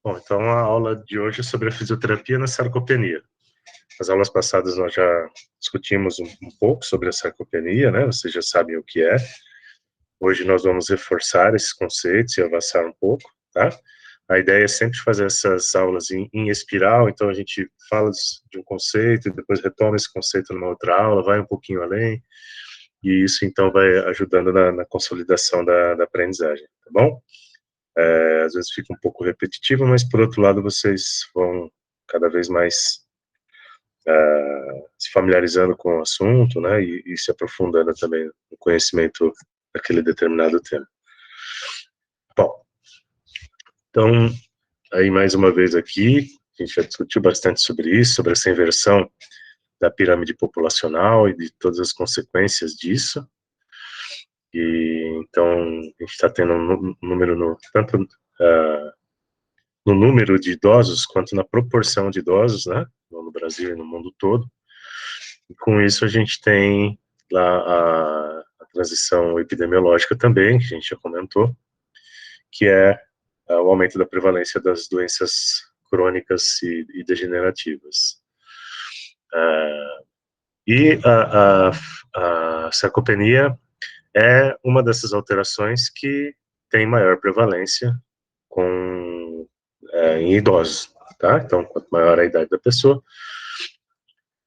Bom, então a aula de hoje é sobre a fisioterapia na sarcopenia. Nas aulas passadas nós já discutimos um pouco sobre a sarcopenia, né? Vocês já sabem o que é. Hoje nós vamos reforçar esses conceitos e avançar um pouco, tá? A ideia é sempre fazer essas aulas em espiral, então a gente fala de um conceito e depois retoma esse conceito numa outra aula, vai um pouquinho além, e isso então vai ajudando na consolidação da aprendizagem, tá bom? Às vezes fica um pouco repetitivo, mas por outro lado vocês vão cada vez mais se familiarizando com o assunto, né, e se aprofundando também no conhecimento daquele determinado tema. Bom, então, aí mais uma vez aqui, a gente já discutiu bastante sobre isso, sobre essa inversão da pirâmide populacional e de todas as consequências disso. E então a gente está tendo um número tanto no número de idosos quanto na proporção de idosos, né, no Brasil e no mundo todo. E com isso a gente tem lá a transição epidemiológica também, que a gente já comentou, que é o aumento da prevalência das doenças crônicas e degenerativas. E a sarcopenia é uma dessas alterações que tem maior prevalência em idosos, tá? Então, quanto maior a idade da pessoa,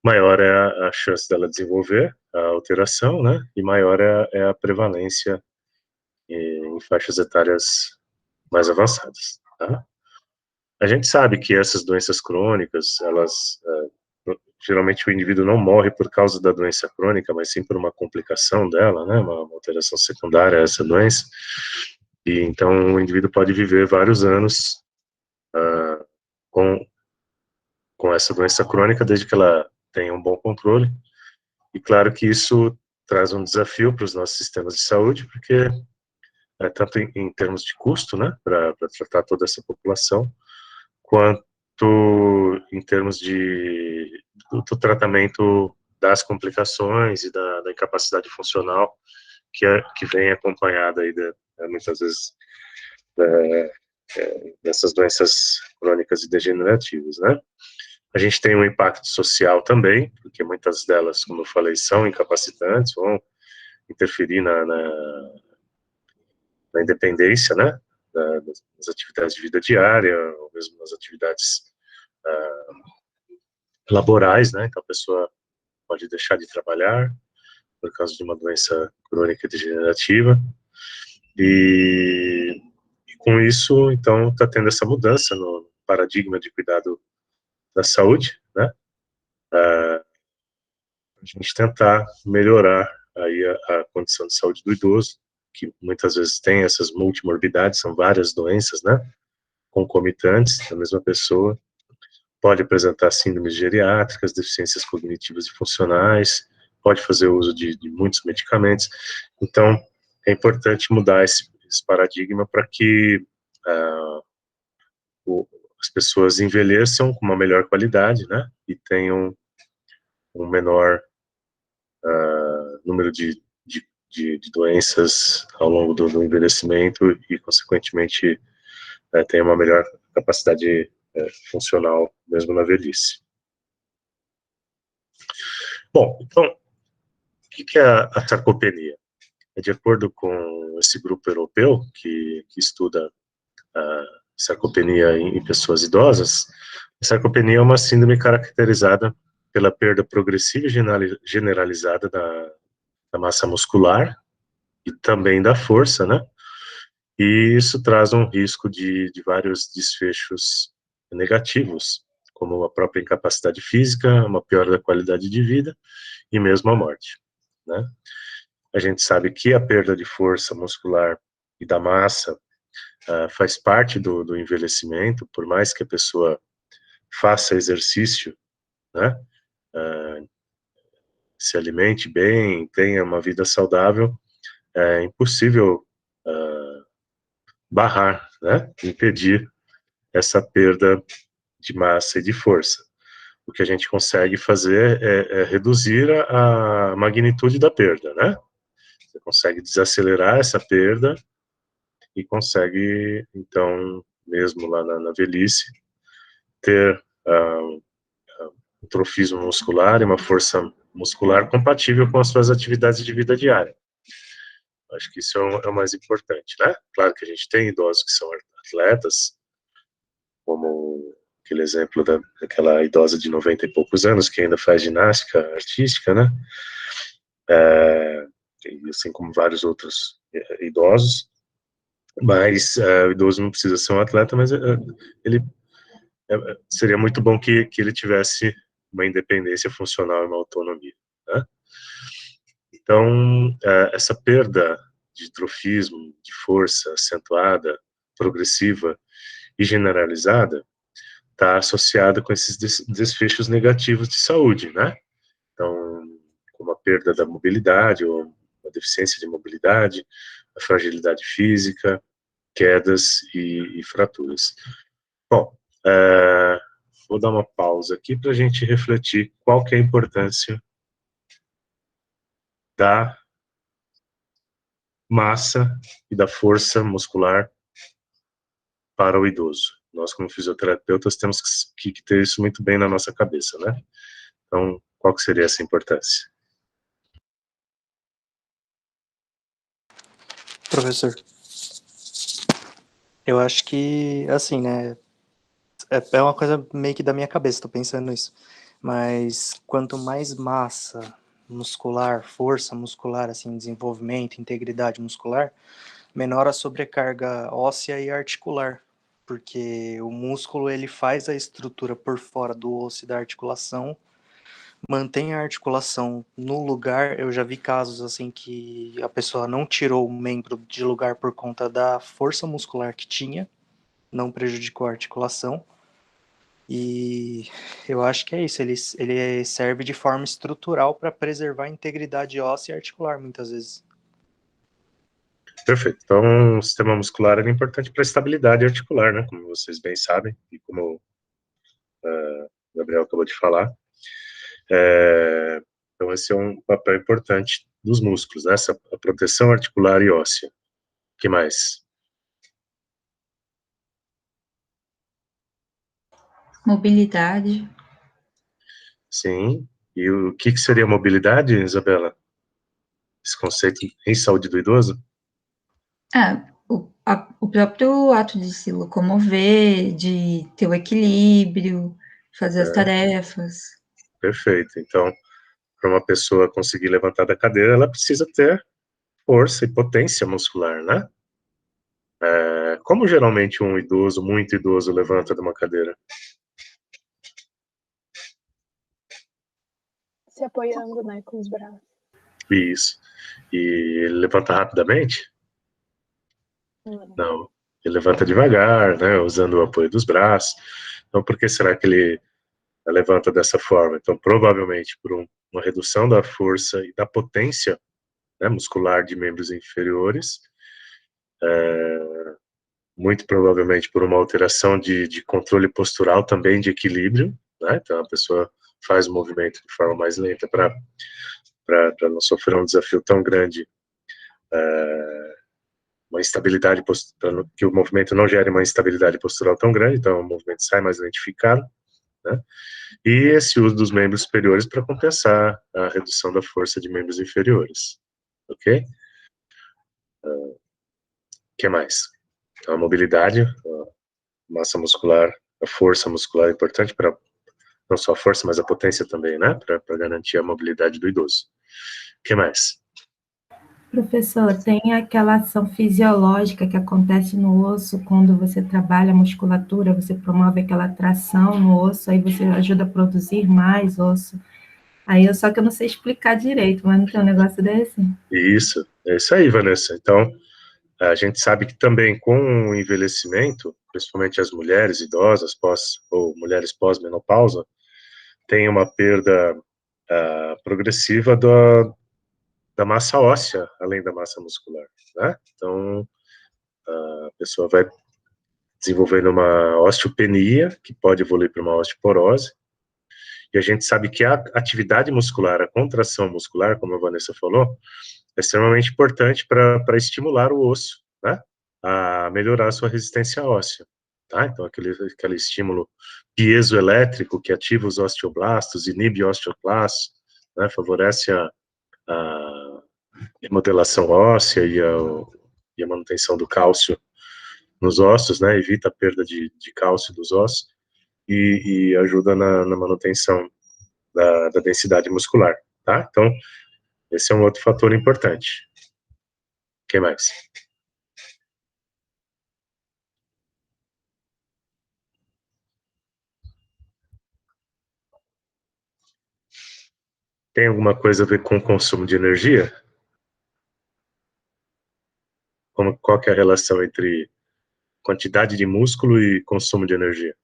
maior é a chance dela desenvolver a alteração, né? E maior é a prevalência em faixas etárias mais avançadas, tá? A gente sabe que essas doenças crônicas, elas geralmente o indivíduo não morre por causa da doença crônica, mas sim por uma complicação dela, né? Uma alteração secundária a essa doença. E então o indivíduo pode viver vários anos com essa doença crônica, desde que ela tenha um bom controle. E claro que isso traz um desafio para os nossos sistemas de saúde, porque tanto em termos de custo, né, para tratar toda essa população, quanto em termos do tratamento das complicações e da incapacidade funcional que vem acompanhada aí muitas vezes dessas doenças crônicas e degenerativas, né? A gente tem um impacto social também, porque muitas delas, como eu falei, são incapacitantes, vão interferir na independência, né, das atividades de vida diária, ou mesmo nas atividades laborais, né, então a pessoa pode deixar de trabalhar por causa de uma doença crônica degenerativa, e com isso, então, está tendo essa mudança no paradigma de cuidado da saúde, né, a gente tentar melhorar aí a condição de saúde do idoso, que muitas vezes tem essas multimorbidades, são várias doenças, né, concomitantes da mesma pessoa, pode apresentar síndromes geriátricas, deficiências cognitivas e funcionais, pode fazer uso de muitos medicamentos. Então, é importante mudar esse paradigma para que as pessoas envelheçam com uma melhor qualidade, né, e tenham um menor número de doenças ao longo do envelhecimento e, consequentemente, tenha uma melhor capacidade funcional mesmo na velhice. Bom, então, o que é a sarcopenia? De acordo com esse grupo europeu que estuda a sarcopenia em pessoas idosas, a sarcopenia é uma síndrome caracterizada pela perda progressiva e generalizada da massa muscular e também da força, né? E isso traz um risco de vários desfechos negativos, como a própria incapacidade física, uma piora da qualidade de vida e mesmo a morte, né? A gente sabe que a perda de força muscular e da massa faz parte do envelhecimento, por mais que a pessoa faça exercício, né, se alimente bem, tenha uma vida saudável, é impossível barrar, né, impedir essa perda de massa e de força. O que a gente consegue fazer é reduzir a magnitude da perda, né? Você consegue desacelerar essa perda e consegue, então, mesmo lá na velhice, ter um trofismo muscular e uma força muscular compatível com as suas atividades de vida diária. Acho que isso é o mais importante, né? Claro que a gente tem idosos que são atletas, como aquele exemplo daquela idosa de 90 e poucos anos que ainda faz ginástica artística, né? Assim como vários outros idosos, mas o idoso não precisa ser um atleta, mas ele seria muito bom que ele tivesse uma independência funcional e uma autonomia, né? Então, essa perda de trofismo, de força acentuada, progressiva e generalizada está associada com esses desfechos negativos de saúde, né? Então, como a perda da mobilidade, ou a deficiência de mobilidade, a fragilidade física, quedas e fraturas. Bom, vou dar uma pausa aqui para a gente refletir qual que é a importância da massa e da força muscular para o idoso. Nós, como fisioterapeutas, temos que ter isso muito bem na nossa cabeça, né? Então, qual que seria essa importância? Professor, eu acho que, assim, né, é uma coisa meio que da minha cabeça, tô pensando nisso, mas quanto mais massa muscular, força muscular, assim, desenvolvimento, integridade muscular, menor a sobrecarga óssea e articular, porque o músculo, ele faz a estrutura por fora do osso e da articulação, mantém a articulação no lugar. Eu já vi casos assim que a pessoa não tirou o membro de lugar por conta da força muscular que tinha, não prejudicou a articulação. E eu acho que é isso, ele serve de forma estrutural para preservar a integridade óssea e articular, muitas vezes. Perfeito. Então, o sistema muscular é importante para a estabilidade articular, né? Como vocês bem sabem, e como o Gabriel acabou de falar. Então, esse é um papel importante dos músculos, né? A proteção articular e óssea. O que mais? Mobilidade. Sim. E o que seria mobilidade, Isabela? Esse conceito em saúde do idoso? O próprio ato de se locomover, de ter o equilíbrio, fazer as tarefas. Perfeito. Então, para uma pessoa conseguir levantar da cadeira, ela precisa ter força e potência muscular, né? Como geralmente um idoso, muito idoso, levanta de uma cadeira? Se apoiando, né, com os braços. Isso. E ele levanta rapidamente? Não. Ele levanta devagar, né, usando o apoio dos braços. Então, por que será que ele levanta dessa forma? Então, provavelmente por uma redução da força e da potência, né, muscular de membros inferiores, muito provavelmente por uma alteração de controle postural também, de equilíbrio, né? Então, a pessoa faz o movimento de forma mais lenta para não sofrer um desafio tão grande, uma instabilidade, para que o movimento não gere uma instabilidade postural tão grande, então o movimento sai mais lentificado, né? E esse uso dos membros superiores para compensar a redução da força de membros inferiores, ok? Que mais? Então, a mobilidade, a massa muscular, a força muscular é importante para não só a força, mas a potência também, né? Para garantir a mobilidade do idoso. Que mais? Professor, tem aquela ação fisiológica que acontece no osso quando você trabalha a musculatura, você promove aquela tração no osso, aí você ajuda a produzir mais osso. Só que eu não sei explicar direito, mas não tem um negócio desse? Isso, é isso aí, Vanessa. Então, a gente sabe que também com o envelhecimento, principalmente as mulheres idosas ou mulheres pós-menopausa, tem uma perda progressiva da massa óssea, além da massa muscular, né? Então, a pessoa vai desenvolvendo uma osteopenia, que pode evoluir para uma osteoporose, e a gente sabe que a atividade muscular, a contração muscular, como a Vanessa falou, é extremamente importante para estimular o osso, né, a melhorar a sua resistência óssea. tá? Então, aquele estímulo piezoelétrico que ativa os osteoblastos, inibe osteoclastos, né? Favorece a remodelação óssea e a manutenção do cálcio nos ossos, né? Evita a perda de cálcio dos ossos e ajuda na manutenção da densidade muscular, tá? Então, esse é um outro fator importante. O que mais? Tem alguma coisa a ver com o consumo de energia? Qual que é a relação entre quantidade de músculo e consumo de energia?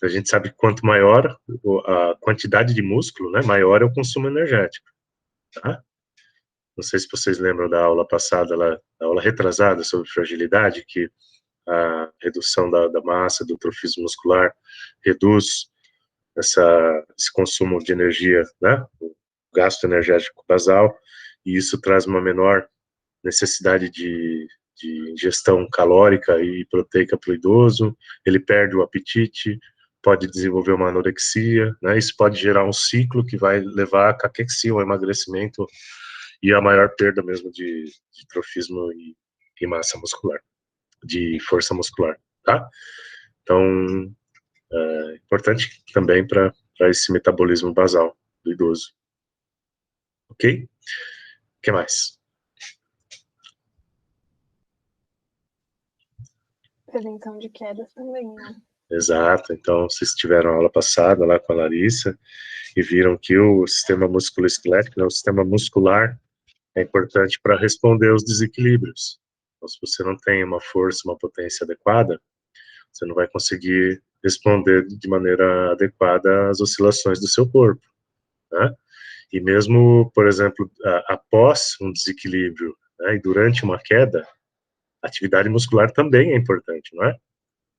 A gente sabe que quanto maior a quantidade de músculo, né, maior é o consumo energético, tá? Não sei se vocês lembram da aula passada, da aula retrasada sobre fragilidade, que a redução da massa, do trofismo muscular, reduz esse consumo de energia, né, o gasto energético basal, e isso traz uma menor necessidade de ingestão calórica e proteica para o idoso, ele perde o apetite, pode desenvolver uma anorexia, né, isso pode gerar um ciclo que vai levar a caquexia, ao emagrecimento e a maior perda mesmo de trofismo e massa muscular, de força muscular, tá? Então, é importante também para esse metabolismo basal do idoso. Ok? O que mais? Prevenção de quedas também, né? Exato. Então, vocês tiveram aula passada lá com a Larissa e viram que o sistema musculoesquelético, né, o sistema muscular, é importante para responder aos desequilíbrios. Então, se você não tem uma força, uma potência adequada, você não vai conseguir responder de maneira adequada às oscilações do seu corpo, né? E mesmo, por exemplo, após um desequilíbrio, né, e durante uma queda, a atividade muscular também é importante, não é?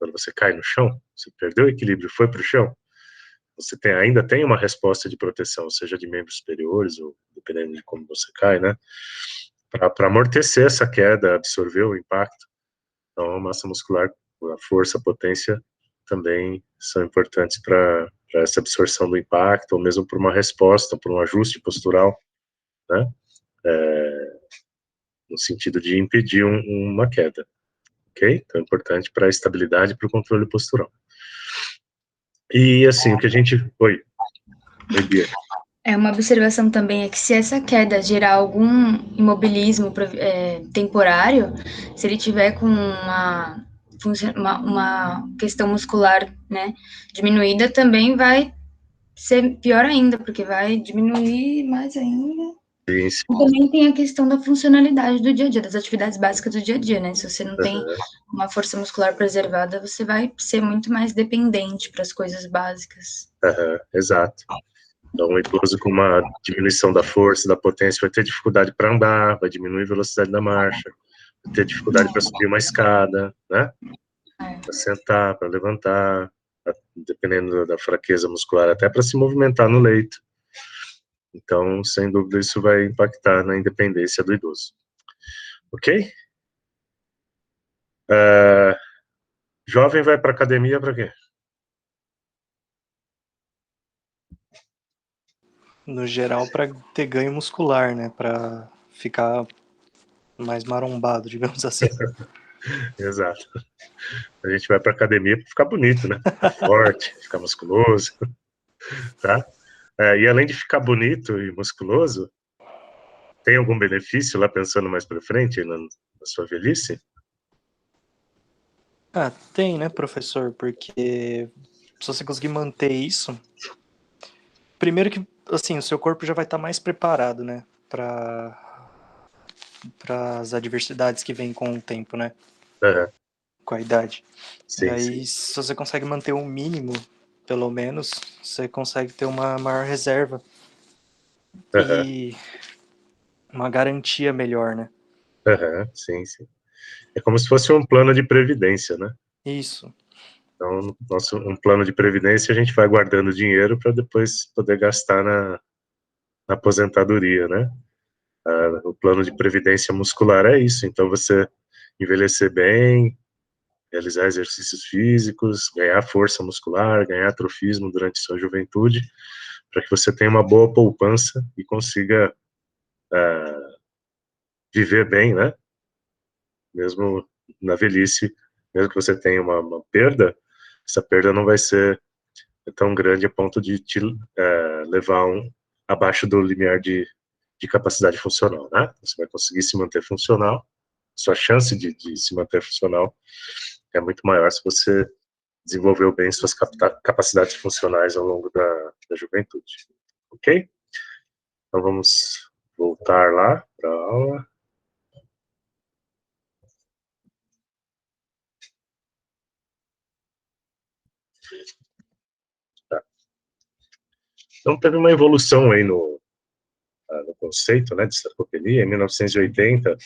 Quando você cai no chão, você perdeu o equilíbrio, foi para o chão, você ainda tem uma resposta de proteção, seja de membros superiores ou dependendo de como você cai, né? Para amortecer essa queda, absorver o impacto. Então, a massa muscular, a força, a potência também são importantes para essa absorção do impacto, ou mesmo para uma resposta, para um ajuste postural, né? No sentido de impedir uma queda, ok? Então, é importante para a estabilidade e para o controle postural. E, assim, o que a gente... Oi, Bia. Uma observação também é que se essa queda gerar algum imobilismo temporário, se ele tiver com uma questão muscular, né, diminuída, também vai ser pior ainda, porque vai diminuir mais ainda. Isso. E também tem a questão da funcionalidade do dia a dia, das atividades básicas do dia a dia, né? Se você não tem uma força muscular preservada, você vai ser muito mais dependente para as coisas básicas. Exato. Então, um idoso com uma diminuição da força, da potência, vai ter dificuldade para andar, vai diminuir a velocidade da marcha, vai ter dificuldade para subir uma escada, né? Para sentar, para levantar, dependendo da fraqueza muscular, até para se movimentar no leito. Então, sem dúvida, isso vai impactar na independência do idoso. Ok? Jovem vai para academia para quê? No geral, para ter ganho muscular, né? Para ficar mais marombado, digamos assim. Exato. A gente vai para academia para ficar bonito, né? Ficar forte, ficar musculoso, tá? E além de ficar bonito e musculoso, tem algum benefício lá pensando mais para frente, na sua velhice? Tem, né, professor? Porque se você conseguir manter isso, primeiro que, assim, o seu corpo já vai estar mais preparado, né, para as adversidades que vêm com o tempo, né, com a idade. Sim, e aí, sim. se você consegue manter um mínimo, pelo menos, você consegue ter uma maior reserva e uma garantia melhor, né? Sim, sim. É como se fosse um plano de previdência, né? Isso. Então, um plano de previdência, a gente vai guardando dinheiro para depois poder gastar na aposentadoria, né? O plano de previdência muscular é isso. Então, você envelhecer bem, realizar exercícios físicos, ganhar força muscular, ganhar atrofismo durante sua juventude, para que você tenha uma boa poupança e consiga viver bem, né? Mesmo na velhice, mesmo que você tenha uma perda, essa perda não vai ser tão grande a ponto de te levar abaixo do limiar de capacidade funcional, né? Você vai conseguir se manter funcional, sua chance de se manter funcional é muito maior se você desenvolveu bem suas capacidades funcionais ao longo da juventude, ok? Então vamos voltar lá para a aula. Tá. Então teve uma evolução aí no conceito, né, de sarcopenia. Em 1980, a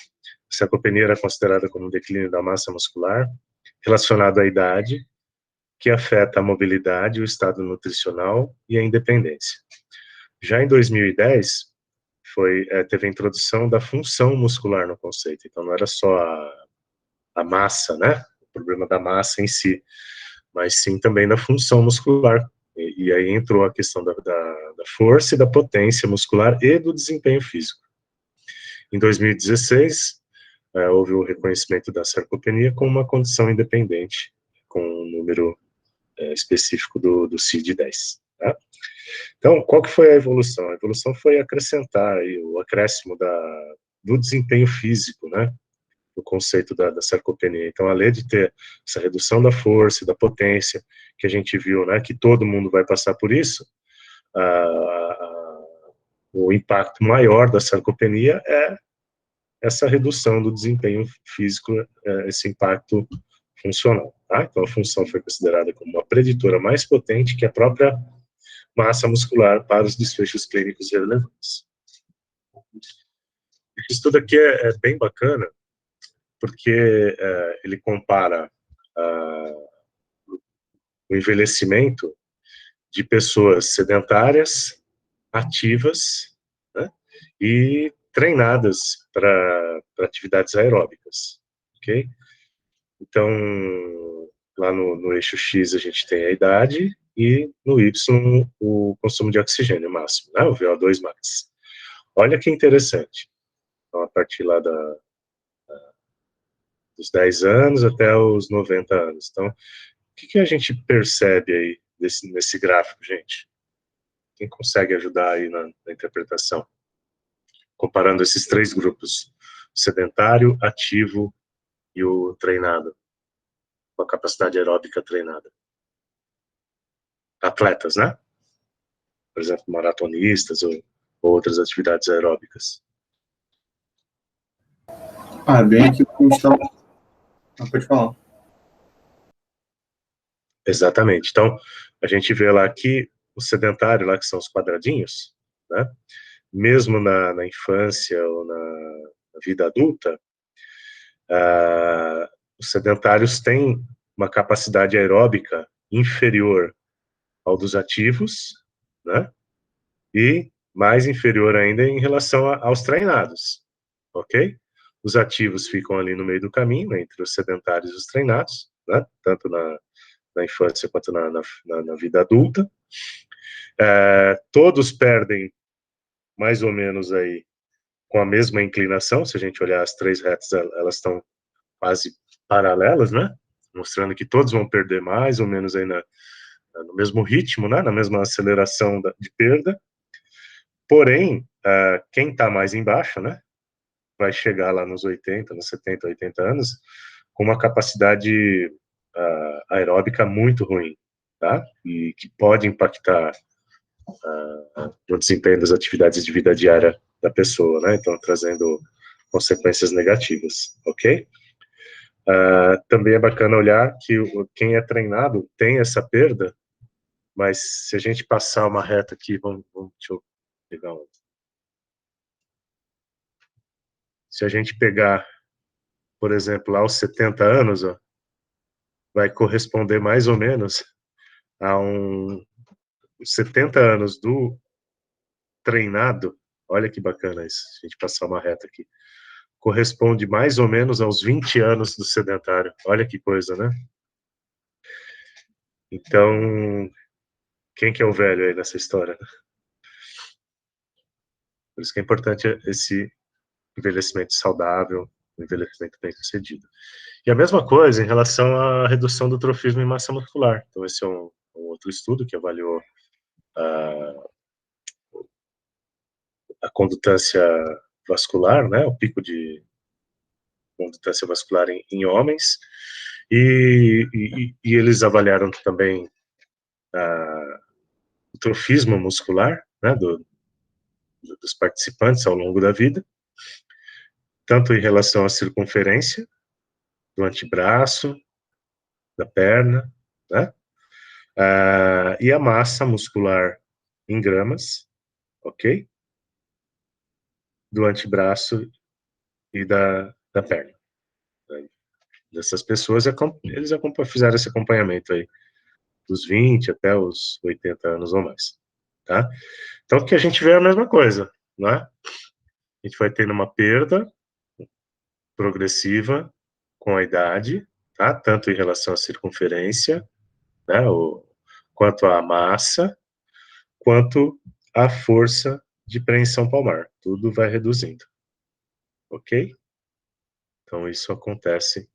sarcopenia era considerada como um declínio da massa muscular relacionado à idade, que afeta a mobilidade, o estado nutricional e a independência. Já em 2010, teve a introdução da função muscular no conceito. Então, não era só a massa, né, o problema da massa em si, mas sim também da função muscular. E aí entrou a questão da força e da potência muscular e do desempenho físico. Em 2016, houve o reconhecimento da sarcopenia como uma condição independente, com um número específico do CID-10. Tá? Então, qual que foi a evolução? A evolução foi acrescentar aí, o acréscimo do desempenho físico, né, no conceito da sarcopenia. Então, além de ter essa redução da força e da potência, que a gente viu, né, que todo mundo vai passar por isso, o impacto maior da sarcopenia é essa redução do desempenho físico, esse impacto funcional. Tá? Então, a função foi considerada como uma preditora mais potente que a própria massa muscular para os desfechos clínicos relevantes. Esse estudo aqui é bem bacana, porque ele compara o envelhecimento de pessoas sedentárias, ativas, né, e treinadas para atividades aeróbicas, ok? Então, lá no eixo X a gente tem a idade e no Y o consumo de oxigênio máximo, né, o VO2 max. Olha que interessante. Então, a partir lá dos 10 anos até os 90 anos. Então, o que a gente percebe aí nesse gráfico, gente? Quem consegue ajudar aí na interpretação? Comparando esses três grupos, o sedentário, ativo e o treinado, com a capacidade aeróbica treinada. Atletas, né? Por exemplo, maratonistas ou outras atividades aeróbicas. Bem aqui o que estava... Pode falar. Exatamente. Então, a gente vê lá que o sedentário, lá que são os quadradinhos, né? Mesmo na infância ou na vida adulta, os sedentários têm uma capacidade aeróbica inferior ao dos ativos, né? E mais inferior ainda em relação aos treinados, ok? Os ativos ficam ali no meio do caminho, entre os sedentários e os treinados, né? Tanto na infância quanto na vida adulta. Todos perdem mais ou menos aí com a mesma inclinação. Se a gente olhar as três retas, elas estão quase paralelas, né? Mostrando que todos vão perder mais ou menos aí no mesmo ritmo, né? Na mesma aceleração de perda. Porém, quem está mais embaixo, né? Vai chegar lá nos 80, nos 70, 80 anos, com uma capacidade aeróbica muito ruim, tá? E que pode impactar no desempenho das atividades de vida diária da pessoa, né? Então, trazendo consequências negativas, ok? Também é bacana olhar que quem é treinado tem essa perda, mas se a gente passar uma reta aqui, deixa eu pegar um. Se a gente pegar, por exemplo, lá aos 70 anos, ó, vai corresponder mais ou menos a 70 anos do treinado. Olha que bacana isso, a gente passar uma reta aqui. Corresponde mais ou menos aos 20 anos do sedentário. Olha que coisa, né? Então, quem que é o velho aí nessa história? Por isso que é importante esse envelhecimento saudável, um envelhecimento bem sucedido. E a mesma coisa em relação à redução do trofismo em massa muscular. Então, esse é um outro estudo que avaliou a condutância vascular, né, o pico de condutância vascular em homens, e eles avaliaram também o trofismo muscular, né, dos participantes ao longo da vida, tanto em relação à circunferência do antebraço, da perna, né, e a massa muscular em gramas, ok? Do antebraço e da perna. Dessas pessoas, eles fizeram esse acompanhamento aí, dos 20 até os 80 anos ou mais, tá? Então, o que a gente vê é a mesma coisa, né? A gente vai tendo uma perda progressiva com a idade, tá? Tanto em relação à circunferência, né? Quanto à massa, quanto à força de preensão palmar. Tudo vai reduzindo, ok? Então, isso acontece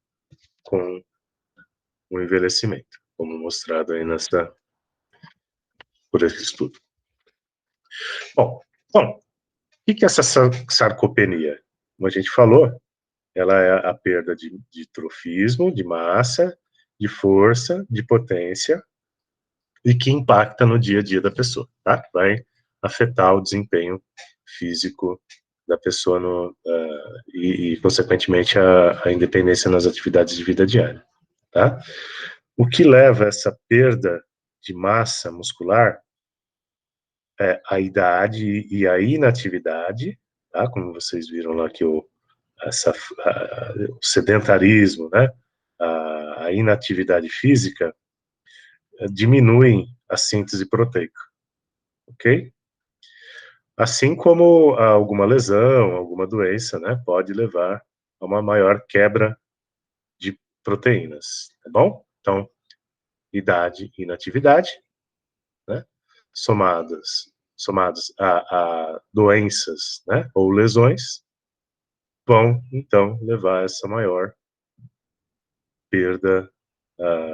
com o envelhecimento, como mostrado aí por esse estudo. Bom, o que é essa sarcopenia? Como a gente falou, ela é a perda de trofismo, de massa, de força, de potência, e que impacta no dia a dia da pessoa, tá? Vai afetar o desempenho físico da pessoa e consequentemente, a independência nas atividades de vida diária, tá? O que leva a essa perda de massa muscular é a idade e a inatividade, tá? Como vocês viram lá que o sedentarismo, né? A inatividade física diminuem a síntese proteica, ok? Assim como alguma lesão, alguma doença, né? Pode levar a uma maior quebra de proteínas, tá bom? Então, idade e inatividade, né? Somados a doenças, né, ou lesões, vão, então, levar a essa maior perda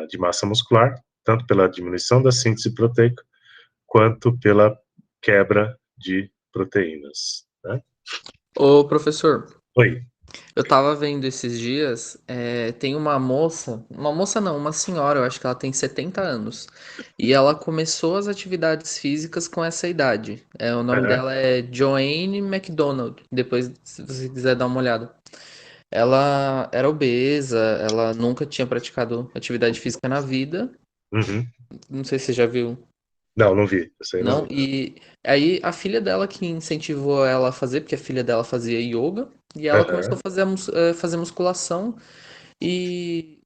de massa muscular, tanto pela diminuição da síntese proteica, quanto pela quebra de proteínas, né? Ô, professor, Oi. eu tava vendo esses dias, tem uma moça não, uma senhora, eu acho que ela tem 70 anos, e ela começou as atividades físicas com essa idade. O nome dela é Joanne McDonald, depois, se você quiser dar uma olhada. Ela era obesa, ela nunca tinha praticado atividade física na vida, Uhum. não sei se você já viu. Não vi, isso aí não vi. E aí a filha dela que incentivou ela a fazer, porque a filha dela fazia yoga, e ela começou a fazer musculação, e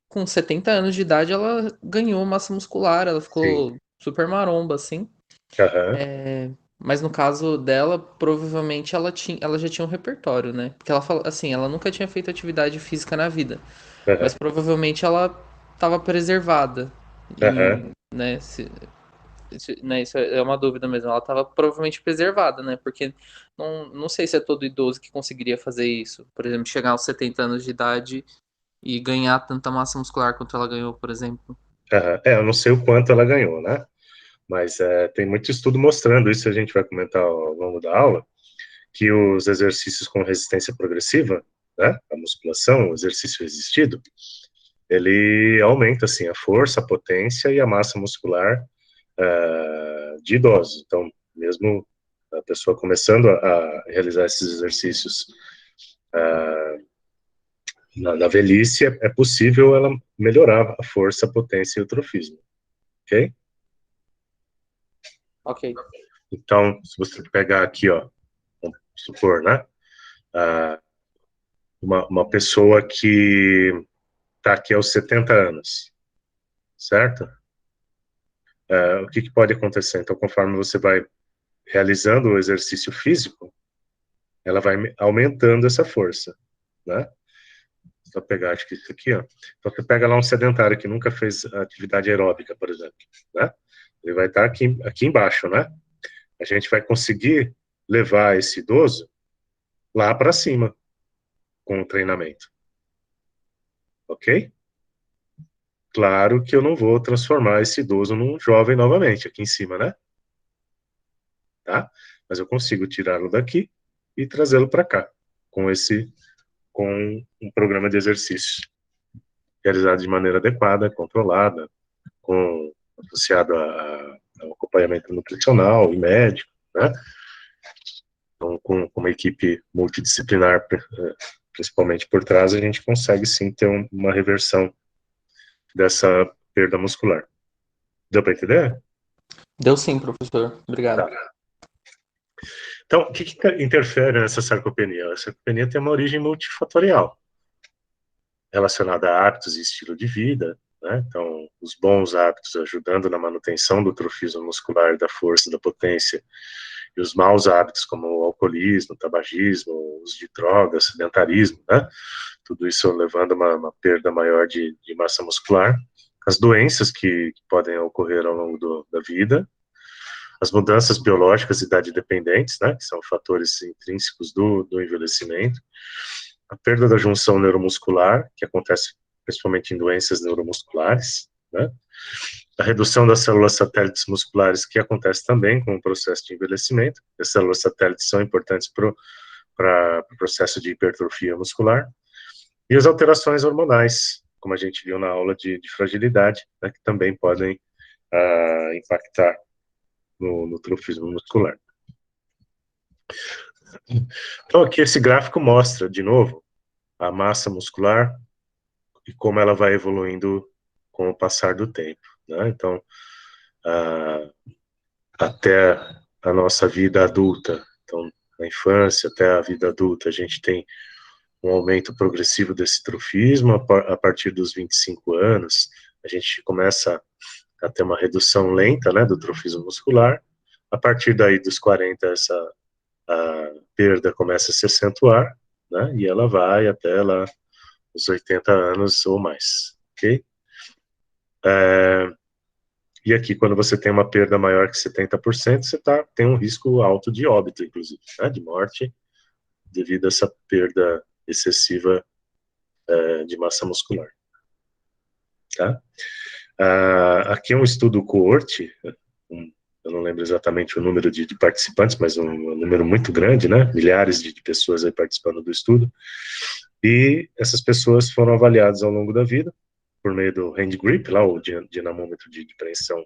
com 70 anos de idade ela ganhou massa muscular, ela ficou super maromba, assim. Mas no caso dela, provavelmente ela já tinha um repertório, né? Porque ela fala assim, ela nunca tinha feito atividade física na vida, mas provavelmente ela estava preservada. E, né, isso é uma dúvida mesmo. Ela estava provavelmente preservada, né? Porque não sei se é todo idoso que conseguiria fazer isso. Por exemplo, chegar aos 70 anos de idade e ganhar tanta massa muscular quanto ela ganhou, por exemplo. Eu não sei o quanto ela ganhou, né? Mas tem muito estudo mostrando isso, a gente vai comentar ao longo da aula, que os exercícios com resistência progressiva, né, a musculação, o exercício resistido, ele aumenta, assim, a força, a potência e a massa muscular de idosos. Então, mesmo a pessoa começando a realizar esses exercícios na velhice, é possível ela melhorar a força, a potência e o trofismo, ok? Ok. Então, se você pegar aqui, ó, vamos supor, né, uma pessoa que está aqui aos 70 anos, certo? O que pode acontecer? Então, conforme você vai realizando o exercício físico, ela vai aumentando essa força, né? Vou pegar, acho que isso aqui, ó. Então, você pega lá um sedentário que nunca fez atividade aeróbica, por exemplo, né? Ele vai estar aqui embaixo, né? A gente vai conseguir levar esse idoso lá para cima com o treinamento. Ok? Claro que eu não vou transformar esse idoso num jovem novamente, aqui em cima, né? Tá? Mas eu consigo tirá-lo daqui e trazê-lo para cá, com um programa de exercício realizado de maneira adequada, controlada, associado ao acompanhamento nutricional e médico, né? Então, com uma equipe multidisciplinar, principalmente por trás, a gente consegue sim ter uma reversão dessa perda muscular. Deu para entender? Deu sim, professor. Obrigado. Tá. Então, o que interfere nessa sarcopenia? A sarcopenia tem uma origem multifatorial, relacionada a hábitos e estilo de vida, né? Então, os bons hábitos ajudando na manutenção do trofismo muscular, da força, da potência, e os maus hábitos, como o alcoolismo, o tabagismo, o uso de drogas, sedentarismo, né? Tudo isso levando a uma perda maior de massa muscular. As doenças que podem ocorrer ao longo da vida, as mudanças biológicas e idade dependentes, né, que são fatores intrínsecos do envelhecimento, a perda da junção neuromuscular, que acontece principalmente em doenças neuromusculares, né, a redução das células satélites musculares, que acontece também com o processo de envelhecimento. As células satélites são importantes para o processo de hipertrofia muscular, e as alterações hormonais, como a gente viu na aula de fragilidade, né, que também podem impactar no trofismo muscular. Então, aqui esse gráfico mostra, de novo, a massa muscular e como ela vai evoluindo com o passar do tempo, né? Então, até a nossa vida adulta, então, na infância até a vida adulta, a gente tem um aumento progressivo desse trofismo. A partir dos 25 anos, a gente começa a ter uma redução lenta, né, do trofismo muscular. A partir daí dos 40, a perda começa a se acentuar, né, e ela vai até lá os 80 anos ou mais, ok? E aqui, quando você tem uma perda maior que 70%, você tem um risco alto de óbito, inclusive, né, de morte, devido a essa perda excessiva de massa muscular. Tá? Aqui é um estudo coorte, eu não lembro exatamente o número de participantes, mas um número muito grande, né? Milhares de pessoas aí participando do estudo. E essas pessoas foram avaliadas ao longo da vida, por meio do hand grip, lá o dinamômetro de preensão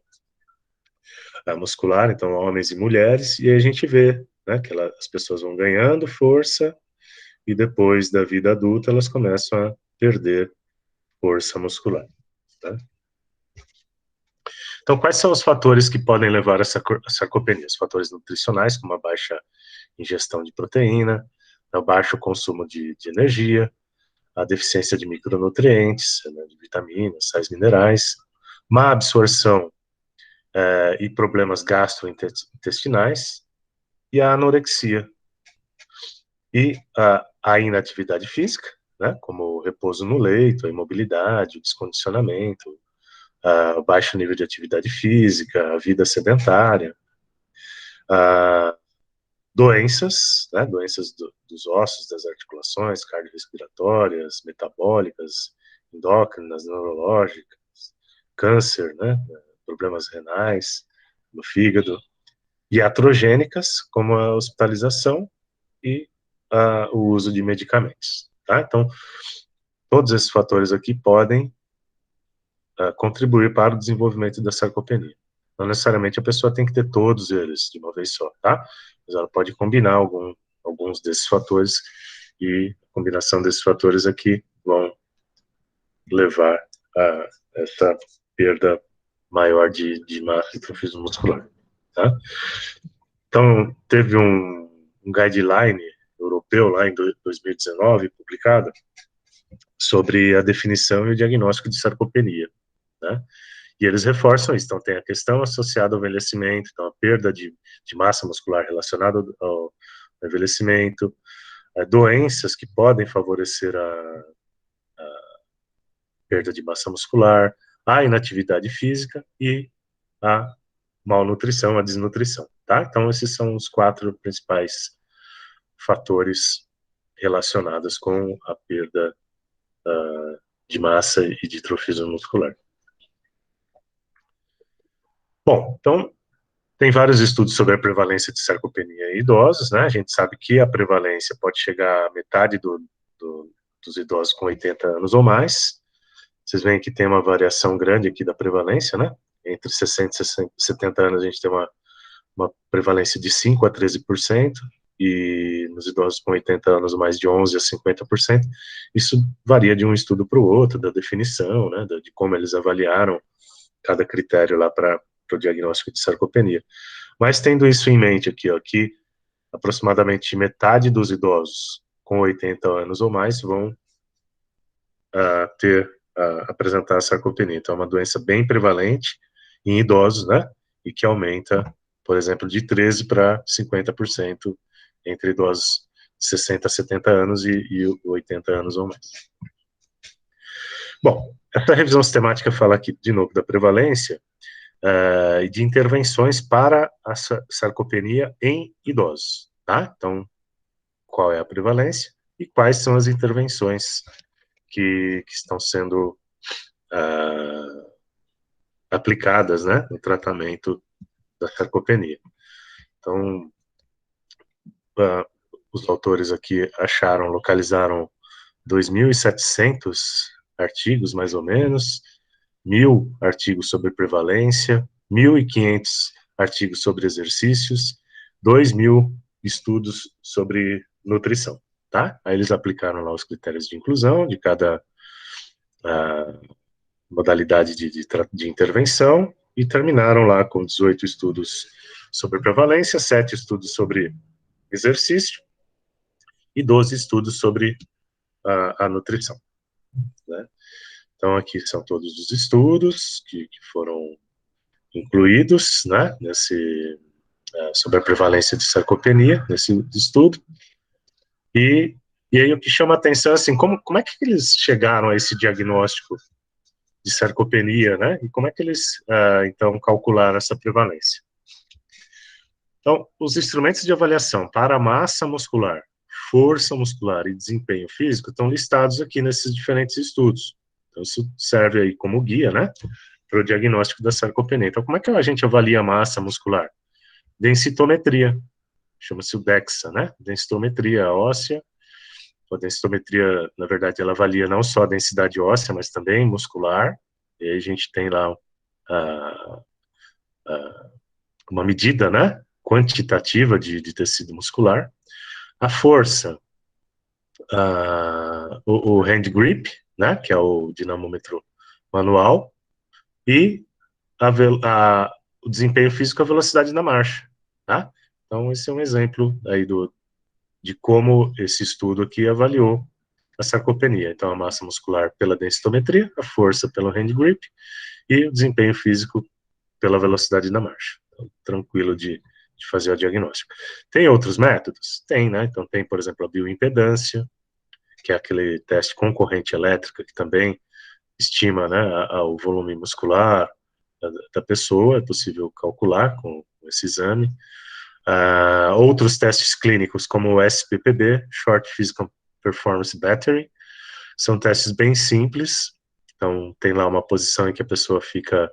muscular, então homens e mulheres, e aí a gente vê, né, que as pessoas vão ganhando força, e depois da vida adulta elas começam a perder força muscular. Tá? Então, quais são os fatores que podem levar a sarcopenia? Os fatores nutricionais, como a baixa ingestão de proteína, o baixo consumo de energia, a deficiência de micronutrientes, né, de vitaminas, sais minerais, má absorção e problemas gastrointestinais, e a anorexia. E a inatividade física, né, como o repouso no leito, a imobilidade, o descondicionamento, baixo nível de atividade física, a vida sedentária, doenças, né, doenças dos ossos, das articulações, cardiorrespiratórias, metabólicas, endócrinas, neurológicas, câncer, né, problemas renais, no fígado, iatrogênicas, como a hospitalização e o uso de medicamentos. Tá? Então, todos esses fatores aqui podem contribuir para o desenvolvimento da sarcopenia. Não necessariamente a pessoa tem que ter todos eles de uma vez só, tá? Mas ela pode combinar alguns desses fatores, e a combinação desses fatores aqui vão levar a essa perda maior de massa e trofismo muscular, tá? Então, teve um guideline europeu lá em 2019, publicado, sobre a definição e o diagnóstico de sarcopenia, né? E eles reforçam isso. Então, tem a questão associada ao envelhecimento, então, a perda de massa muscular relacionada ao envelhecimento, doenças que podem favorecer a perda de massa muscular, a inatividade física e a malnutrição, a desnutrição, tá? Então, esses são os 4 principais fatores relacionados com a perda de massa e de trofismo muscular. Bom, então, tem vários estudos sobre a prevalência de sarcopenia em idosos, né? A gente sabe que a prevalência pode chegar a metade dos idosos com 80 anos ou mais. Vocês veem que tem uma variação grande aqui da prevalência, né? Entre 60 e 70 anos a gente tem uma prevalência de 5 a 13%, e nos idosos com 80 anos mais de 11 a 50%. Isso varia de um estudo para o outro, da definição, né? De como eles avaliaram cada critério lá para o diagnóstico de sarcopenia. Mas tendo isso em mente aqui, ó, que aproximadamente metade dos idosos com 80 anos ou mais vão apresentar a sarcopenia. Então, é uma doença bem prevalente em idosos, né? E que aumenta, por exemplo, de 13% para 50% entre idosos de 60 a 70 anos e 80 anos ou mais. Bom, essa revisão sistemática fala aqui, de novo, da prevalência e de intervenções para a sarcopenia em idosos, tá? Então, qual é a prevalência e quais são as intervenções que estão sendo aplicadas, né, no tratamento da sarcopenia. Então, os autores aqui localizaram 2.700 artigos, mais ou menos, 1.000 artigos sobre prevalência, 1.500 artigos sobre exercícios, 2.000 estudos sobre nutrição, tá? Aí eles aplicaram lá os critérios de inclusão de cada modalidade de intervenção e terminaram lá com 18 estudos sobre prevalência, 7 estudos sobre exercício e 12 estudos sobre a nutrição, né? Então, aqui são todos os estudos que foram incluídos, né, sobre a prevalência de sarcopenia, nesse estudo. E aí o que chama a atenção é assim, como é que eles chegaram a esse diagnóstico de sarcopenia, né, e como é que eles, então, calcularam essa prevalência. Então, os instrumentos de avaliação para massa muscular, força muscular e desempenho físico estão listados aqui nesses diferentes estudos. Então, isso serve aí como guia, né, para o diagnóstico da sarcopenia. Então, como é que a gente avalia a massa muscular? Densitometria, chama-se o DEXA, né, densitometria óssea. A densitometria, na verdade, ela avalia não só a densidade óssea, mas também muscular. E aí a gente tem lá uma medida, né, quantitativa de tecido muscular. A força, o hand grip, né, que é o dinamômetro manual, e o desempenho físico, a velocidade na marcha, tá? Então, esse é um exemplo aí de como esse estudo aqui avaliou a sarcopenia. Então, a massa muscular pela densitometria, a força pelo hand grip e o desempenho físico pela velocidade na marcha. Então, tranquilo de fazer o diagnóstico. Tem outros métodos? Tem, né? Então, tem, por exemplo, a bioimpedância, que é aquele teste com corrente elétrica, que também estima, né, o volume muscular da pessoa, é possível calcular com esse exame. Outros testes clínicos, como o SPPB, Short Physical Performance Battery, são testes bem simples. Então, tem lá uma posição em que a pessoa fica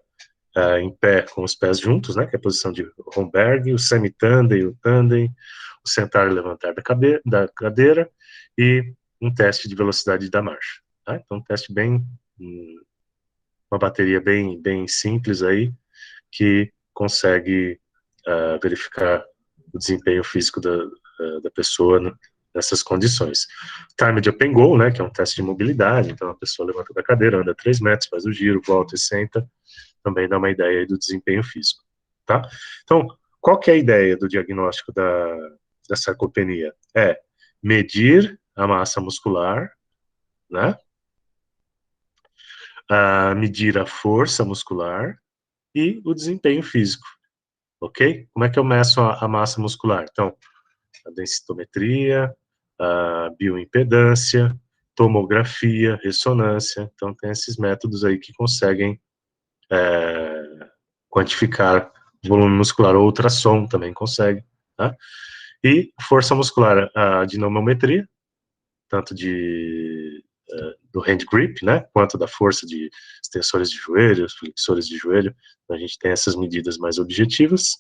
em pé com os pés juntos, né, que é a posição de Romberg, o semi-tandem, o tandem, o sentar e levantar da cadeira, e um teste de velocidade da marcha, tá? Então, um teste uma bateria bem simples aí, que consegue verificar o desempenho físico da pessoa nessas condições. Timed Up and Go, né, que é um teste de mobilidade, então a pessoa levanta da cadeira, anda 3 metros, faz o giro, volta e senta, também dá uma ideia aí do desempenho físico, tá? Então, qual que é a ideia do diagnóstico da sarcopenia? É medir a massa muscular, né? medir a força muscular e o desempenho físico, ok? Como é que eu meço a massa muscular? Então, a densitometria, a bioimpedância, tomografia, ressonância. Então, tem esses métodos aí que conseguem quantificar volume muscular. O ultrassom também consegue, tá? E força muscular, a dinamometria, tanto do hand grip, né, quanto da força de extensores de joelho, flexores de joelho. Então, a gente tem essas medidas mais objetivas.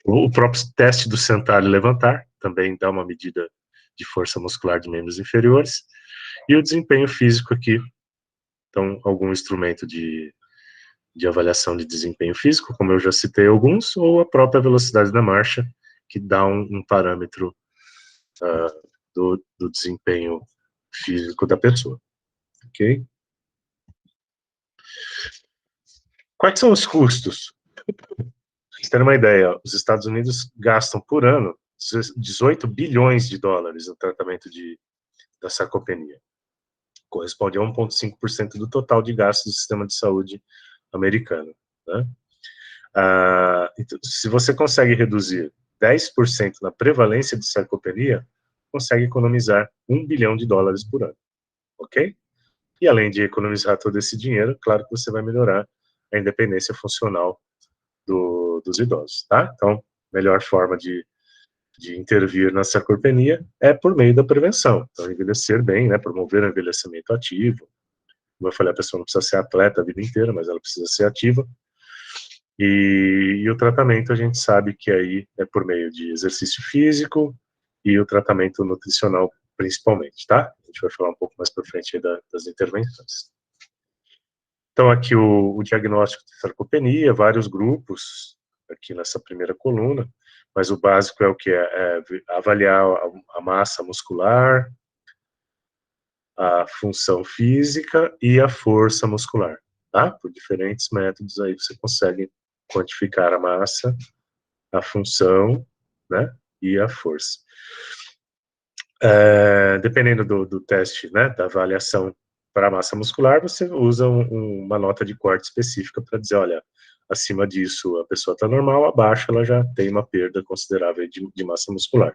O próprio teste do sentar e levantar também dá uma medida de força muscular de membros inferiores. E o desempenho físico aqui, então, algum instrumento de avaliação de desempenho físico, como eu já citei alguns, ou a própria velocidade da marcha, que dá um parâmetro do desempenho físico da pessoa. Ok? Quais são os custos? Para vocês terem uma ideia, os Estados Unidos gastam por ano 18 bilhões de dólares no tratamento da sarcopenia. Corresponde a 1,5% do total de gastos do sistema de saúde americano, né? Então, se você consegue reduzir 10% na prevalência de sarcopenia, consegue economizar 1 bilhão de dólares por ano, ok? E além de economizar todo esse dinheiro, claro que você vai melhorar a independência funcional dos idosos, tá? Então, melhor forma de intervir na sarcopenia é por meio da prevenção. Então, envelhecer bem, né? Promover o envelhecimento ativo. Como eu falei, a pessoa não precisa ser atleta a vida inteira, mas ela precisa ser ativa. E o tratamento, a gente sabe que aí é por meio de exercício físico e o tratamento nutricional, principalmente, tá? A gente vai falar um pouco mais para frente aí das intervenções. Então, aqui o diagnóstico de sarcopenia, vários grupos aqui nessa primeira coluna, mas o básico é o que é avaliar a massa muscular, a função física e a força muscular, tá? Por diferentes métodos aí você consegue quantificar a massa, a função, né, e a força. Dependendo do teste, né, da avaliação para a massa muscular, você usa uma nota de corte específica para dizer, olha, acima disso a pessoa está normal, abaixo ela já tem uma perda considerável de massa muscular.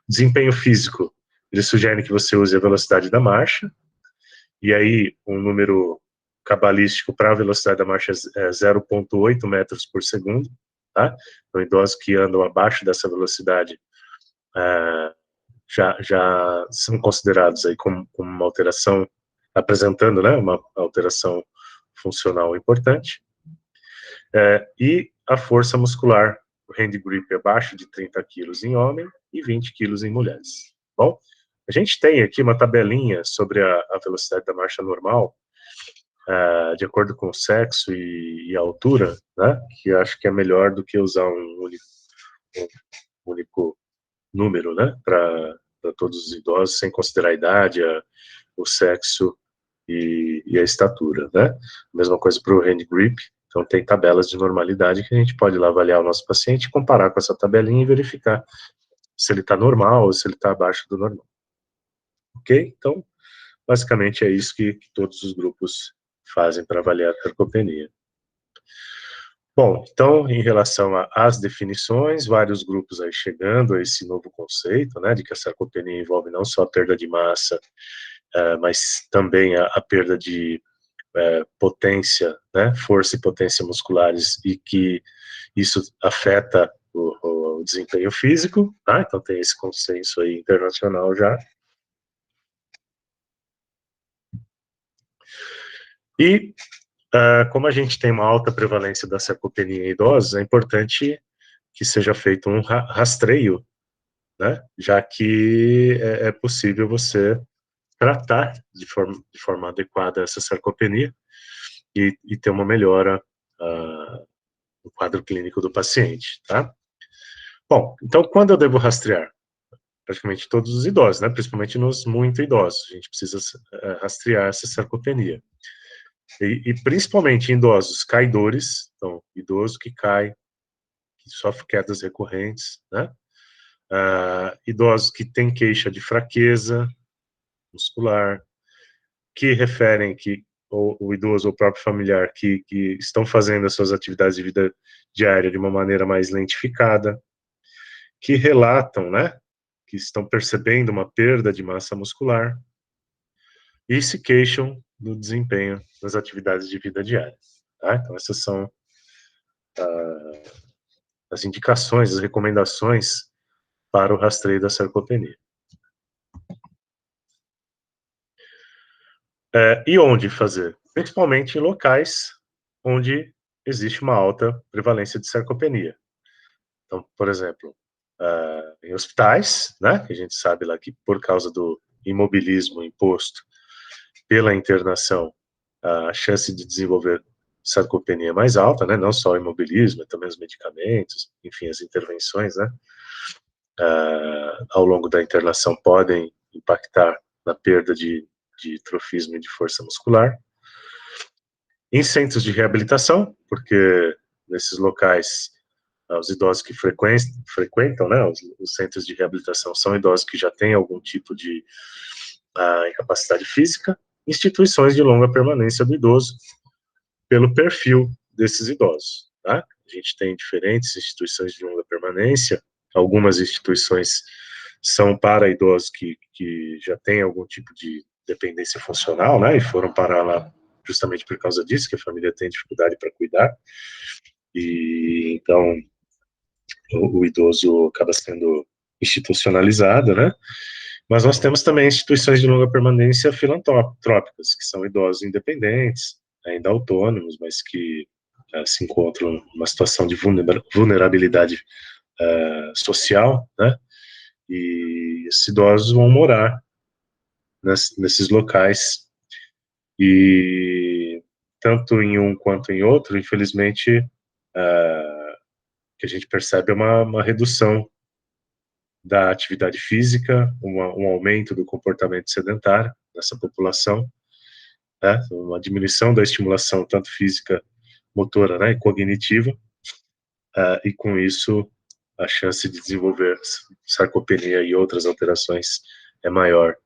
Desempenho físico, ele sugere que você use a velocidade da marcha, e aí um número cabalístico para a velocidade da marcha é 0,8 metros por segundo, tá? Então, idosos que andam abaixo dessa velocidade já são considerados aí como uma alteração, apresentando, né, uma alteração funcional importante. E a força muscular, o hand grip é abaixo de 30 quilos em homem e 20 quilos em mulheres. Bom, a gente tem aqui uma tabelinha sobre a velocidade da marcha normal, de acordo com o sexo e a altura, né, que eu acho que é melhor do que usar um único número, né, para todos os idosos, sem considerar a idade, o sexo e a estatura, né. Mesma coisa para o hand grip. Então, tem tabelas de normalidade que a gente pode lá avaliar o nosso paciente, comparar com essa tabelinha e verificar se ele está normal ou se ele está abaixo do normal. Ok? Então, basicamente é isso que todos os grupos fazem para avaliar a sarcopenia. Bom, então, em relação às definições, vários grupos aí chegando a esse novo conceito, né, de que a sarcopenia envolve não só a perda de massa, mas também a perda de potência, né, força e potência musculares, e que isso afeta o desempenho físico, tá? Então tem esse consenso aí internacional já. E como a gente tem uma alta prevalência da sarcopenia em idosos, é importante que seja feito um rastreio, né, já que é possível você tratar de forma adequada essa sarcopenia e ter uma melhora no quadro clínico do paciente, tá? Bom, então quando eu devo rastrear? Praticamente todos os idosos, né, principalmente nos muito idosos, a gente precisa rastrear essa sarcopenia. E principalmente em idosos caidores, então, idoso que cai, que sofre quedas recorrentes, né? Idosos que têm queixa de fraqueza muscular, que referem que ou o idoso ou o próprio familiar que estão fazendo as suas atividades de vida diária de uma maneira mais lentificada, que relatam, né, que estão percebendo uma perda de massa muscular e se queixam do desempenho das atividades de vida diária. Tá? Então, essas são as indicações, as recomendações para o rastreio da sarcopenia. E onde fazer? Principalmente em locais onde existe uma alta prevalência de sarcopenia. Então, por exemplo, em hospitais, né, que a gente sabe lá que por causa do imobilismo imposto pela internação, a chance de desenvolver sarcopenia é mais alta, né, não só o imobilismo, também os medicamentos, enfim, as intervenções, né, ao longo da internação podem impactar na perda de trofismo e de força muscular. Em centros de reabilitação, porque nesses locais os idosos que frequentam, né, os centros de reabilitação são idosos que já têm algum tipo de incapacidade física, instituições de longa permanência do idoso, pelo perfil desses idosos. Tá? A gente tem diferentes instituições de longa permanência, algumas instituições são para idosos que já têm algum tipo de dependência funcional, né, e foram parar lá justamente por causa disso, que a família tem dificuldade para cuidar, e então o idoso acaba sendo institucionalizado, né? Mas nós temos também instituições de longa permanência filantrópicas, que são idosos independentes, ainda autônomos, mas que se encontram numa situação de vulnerabilidade social, né? E esses idosos vão morar nesses locais, e tanto em um quanto em outro, infelizmente, que a gente percebe é uma redução da atividade física, um aumento do comportamento sedentário nessa população, né, uma diminuição da estimulação tanto física, motora, né, e cognitiva, e com isso a chance de desenvolver sarcopenia e outras alterações é maior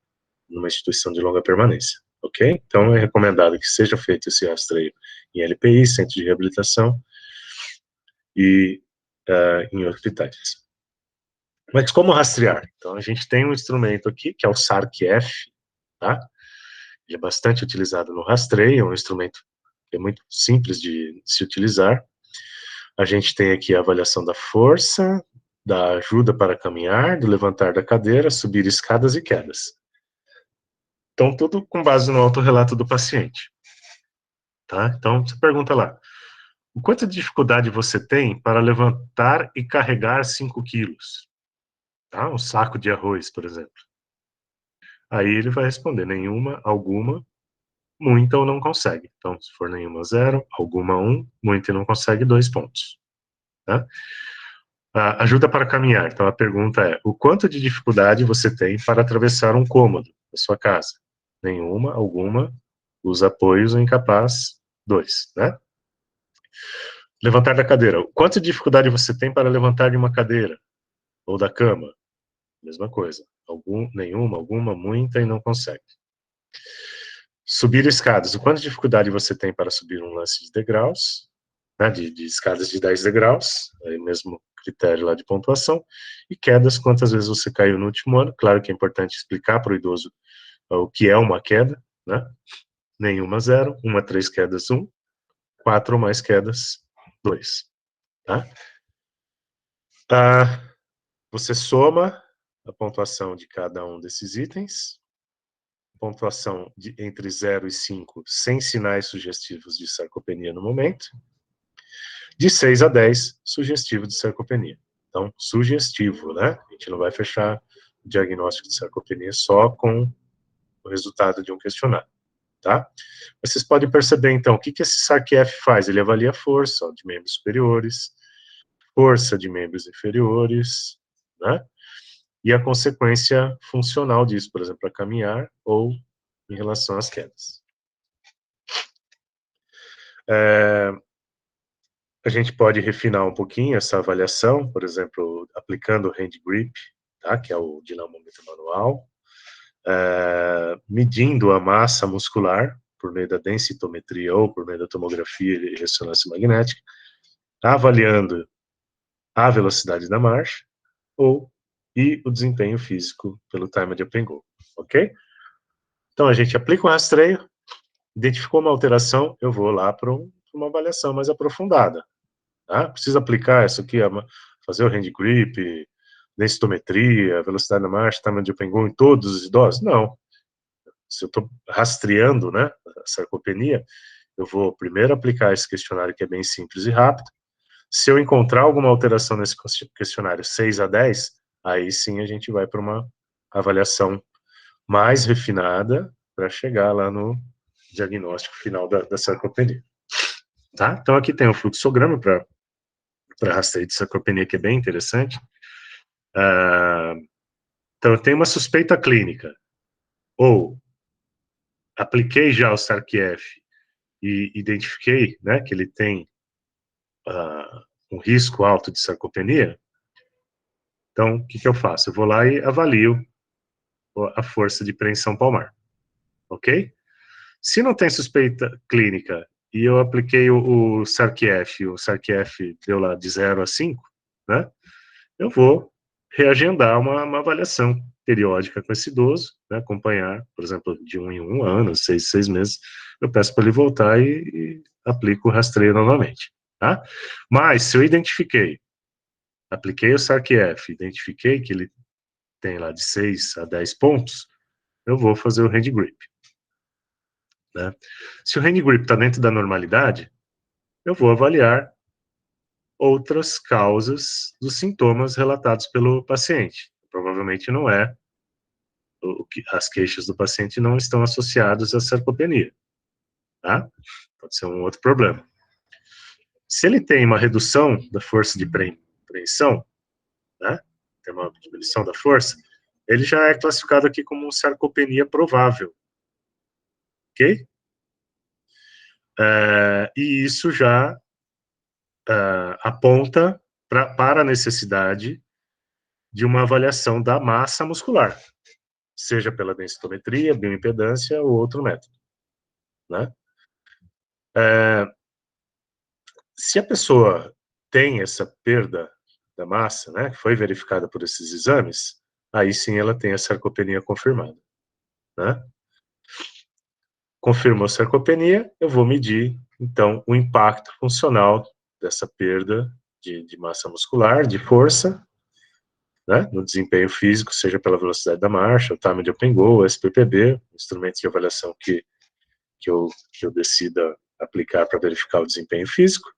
numa instituição de longa permanência, ok? Então é recomendado que seja feito esse rastreio em LPI, centro de reabilitação, e em hospitais. Mas como rastrear? Então a gente tem um instrumento aqui, que é o SARC-F, tá? Ele é bastante utilizado no rastreio, é um instrumento que é muito simples de se utilizar. A gente tem aqui a avaliação da força, da ajuda para caminhar, do levantar da cadeira, subir escadas e quedas. Então, tudo com base no autorrelato do paciente. Tá? Então, você pergunta lá, o quanto de dificuldade você tem para levantar e carregar 5 quilos? Tá? Um saco de arroz, por exemplo. Aí ele vai responder, nenhuma, alguma, muita ou não consegue. Então, se for nenhuma, 0, alguma, 1, muita e não consegue, 2 pontos. Tá? Ajuda para caminhar. Então, a pergunta é, o quanto de dificuldade você tem para atravessar um cômodo da sua casa? Nenhuma, alguma, usa apoios ou incapaz, 2, né? Levantar da cadeira. O quanto de dificuldade você tem para levantar de uma cadeira? Ou da cama? Mesma coisa. Nenhuma, alguma, muita e não consegue. Subir escadas. O quanto de dificuldade você tem para subir um lance de degraus, né, de escadas de 10 degraus, aí mesmo critério lá de pontuação. E quedas, quantas vezes você caiu no último ano. Claro que é importante explicar para o idoso o que é uma queda, né? Nenhuma, 0, 1 a 3 quedas, 1, 4 ou mais quedas, 2. Tá? Você soma a pontuação de cada um desses itens, pontuação entre 0 e 5, sem sinais sugestivos de sarcopenia no momento, de 6 a 10, sugestivo de sarcopenia. Então, sugestivo, né? A gente não vai fechar o diagnóstico de sarcopenia só com o resultado de um questionário, tá? Mas vocês podem perceber, então, o que esse SARC-F faz? Ele avalia a força de membros superiores, força de membros inferiores, né? E a consequência funcional disso, por exemplo, a caminhar ou em relação às quedas. A gente pode refinar um pouquinho essa avaliação, por exemplo, aplicando o hand grip, tá? Que é o dinamômetro manual, medindo a massa muscular, por meio da densitometria ou por meio da tomografia e ressonância magnética, avaliando a velocidade da marcha e o desempenho físico pelo Time de Up and Go, ok? Então, a gente aplica o rastreio, identificou uma alteração, eu vou lá para uma avaliação mais aprofundada. Tá? Precisa aplicar isso aqui, fazer o hand grip, densitometria, velocidade da marcha, Time de Up and Go em todos os idosos? Não. Se eu estou rastreando, né, a sarcopenia, eu vou primeiro aplicar esse questionário que é bem simples e rápido. Se eu encontrar alguma alteração nesse questionário 6 a 10, aí sim a gente vai para uma avaliação mais refinada para chegar lá no diagnóstico final da sarcopenia. Tá? Então aqui tem um fluxograma para rastreio de sarcopenia que é bem interessante. Então eu tenho uma suspeita clínica, ou apliquei já o SARC-F e identifiquei, né, que ele tem um risco alto de sarcopenia. Então, o que eu faço? Eu vou lá e avalio a força de preensão palmar, ok? Se não tem suspeita clínica e eu apliquei o SARC-F, o SARC-F deu lá de 0 a 5, né? Eu vou reagendar uma avaliação periódica com esse idoso, né, acompanhar, por exemplo, de 1 em 1 ano, 6 em 6 meses, eu peço para ele voltar e aplico o rastreio novamente, tá? Mas, se eu apliquei o SARC-F, identifiquei que ele tem lá de 6 a 10 pontos, eu vou fazer o hand grip, né? Se o hand grip está dentro da normalidade, eu vou avaliar outras causas dos sintomas relatados pelo paciente. Provavelmente não é, as queixas do paciente não estão associadas à sarcopenia, tá? Pode ser um outro problema. Se ele tem uma redução da força de preensão, né, tem uma diminuição da força, ele já é classificado aqui como sarcopenia provável, ok? E isso já aponta para a necessidade de uma avaliação da massa muscular, seja pela densitometria, bioimpedância ou outro método, né? Se a pessoa tem essa perda da massa, né, que foi verificada por esses exames, aí sim ela tem a sarcopenia confirmada, né? Confirmou a sarcopenia, eu vou medir, então, o impacto funcional dessa perda de massa muscular, de força, né, no desempenho físico, seja pela velocidade da marcha, o Time de Up and Go, o SPPB, instrumentos de avaliação que eu decida aplicar para verificar o desempenho físico.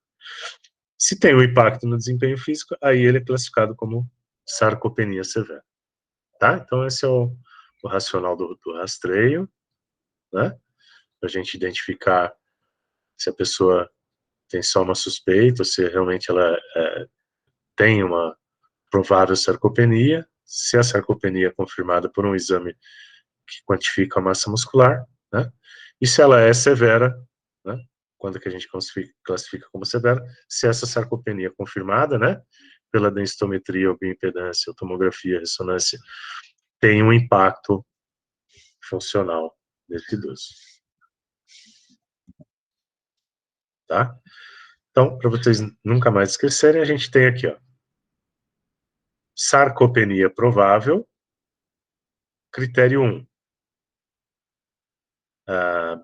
Se tem um impacto no desempenho físico, aí ele é classificado como sarcopenia severa, tá? Então esse é o racional do rastreio, né? Para a gente identificar se a pessoa tem só uma suspeita, ou se realmente ela tem uma provável sarcopenia, se a sarcopenia é confirmada por um exame que quantifica a massa muscular, né? E se ela é severa, né? Quando que a gente classifica como severa, se essa sarcopenia é confirmada, né, pela densitometria, ou bioimpedância, ou tomografia, ressonância, tem um impacto funcional nesse idoso. Tá? Então, para vocês nunca mais esquecerem, a gente tem aqui, ó, sarcopenia provável, critério 1,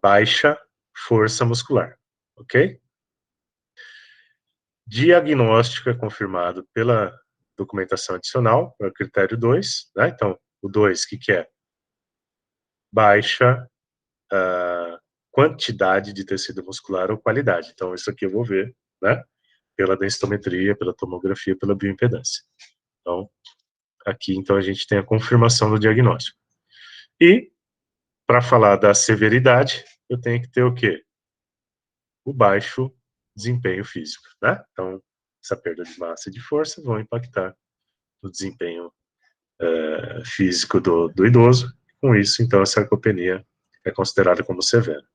baixa força muscular, ok? Diagnóstico é confirmado pela documentação adicional, para o critério 2, né? Então, o 2, que é? Baixa quantidade de tecido muscular ou qualidade. Então, isso aqui eu vou ver, né? Pela densitometria, pela tomografia, pela bioimpedância. Então, aqui, então, a gente tem a confirmação do diagnóstico. E, para falar da severidade, eu tenho que ter o quê? O baixo desempenho físico, né? Então, essa perda de massa e de força vão impactar no desempenho físico do idoso. Com isso, então, a sarcopenia é considerada como severa.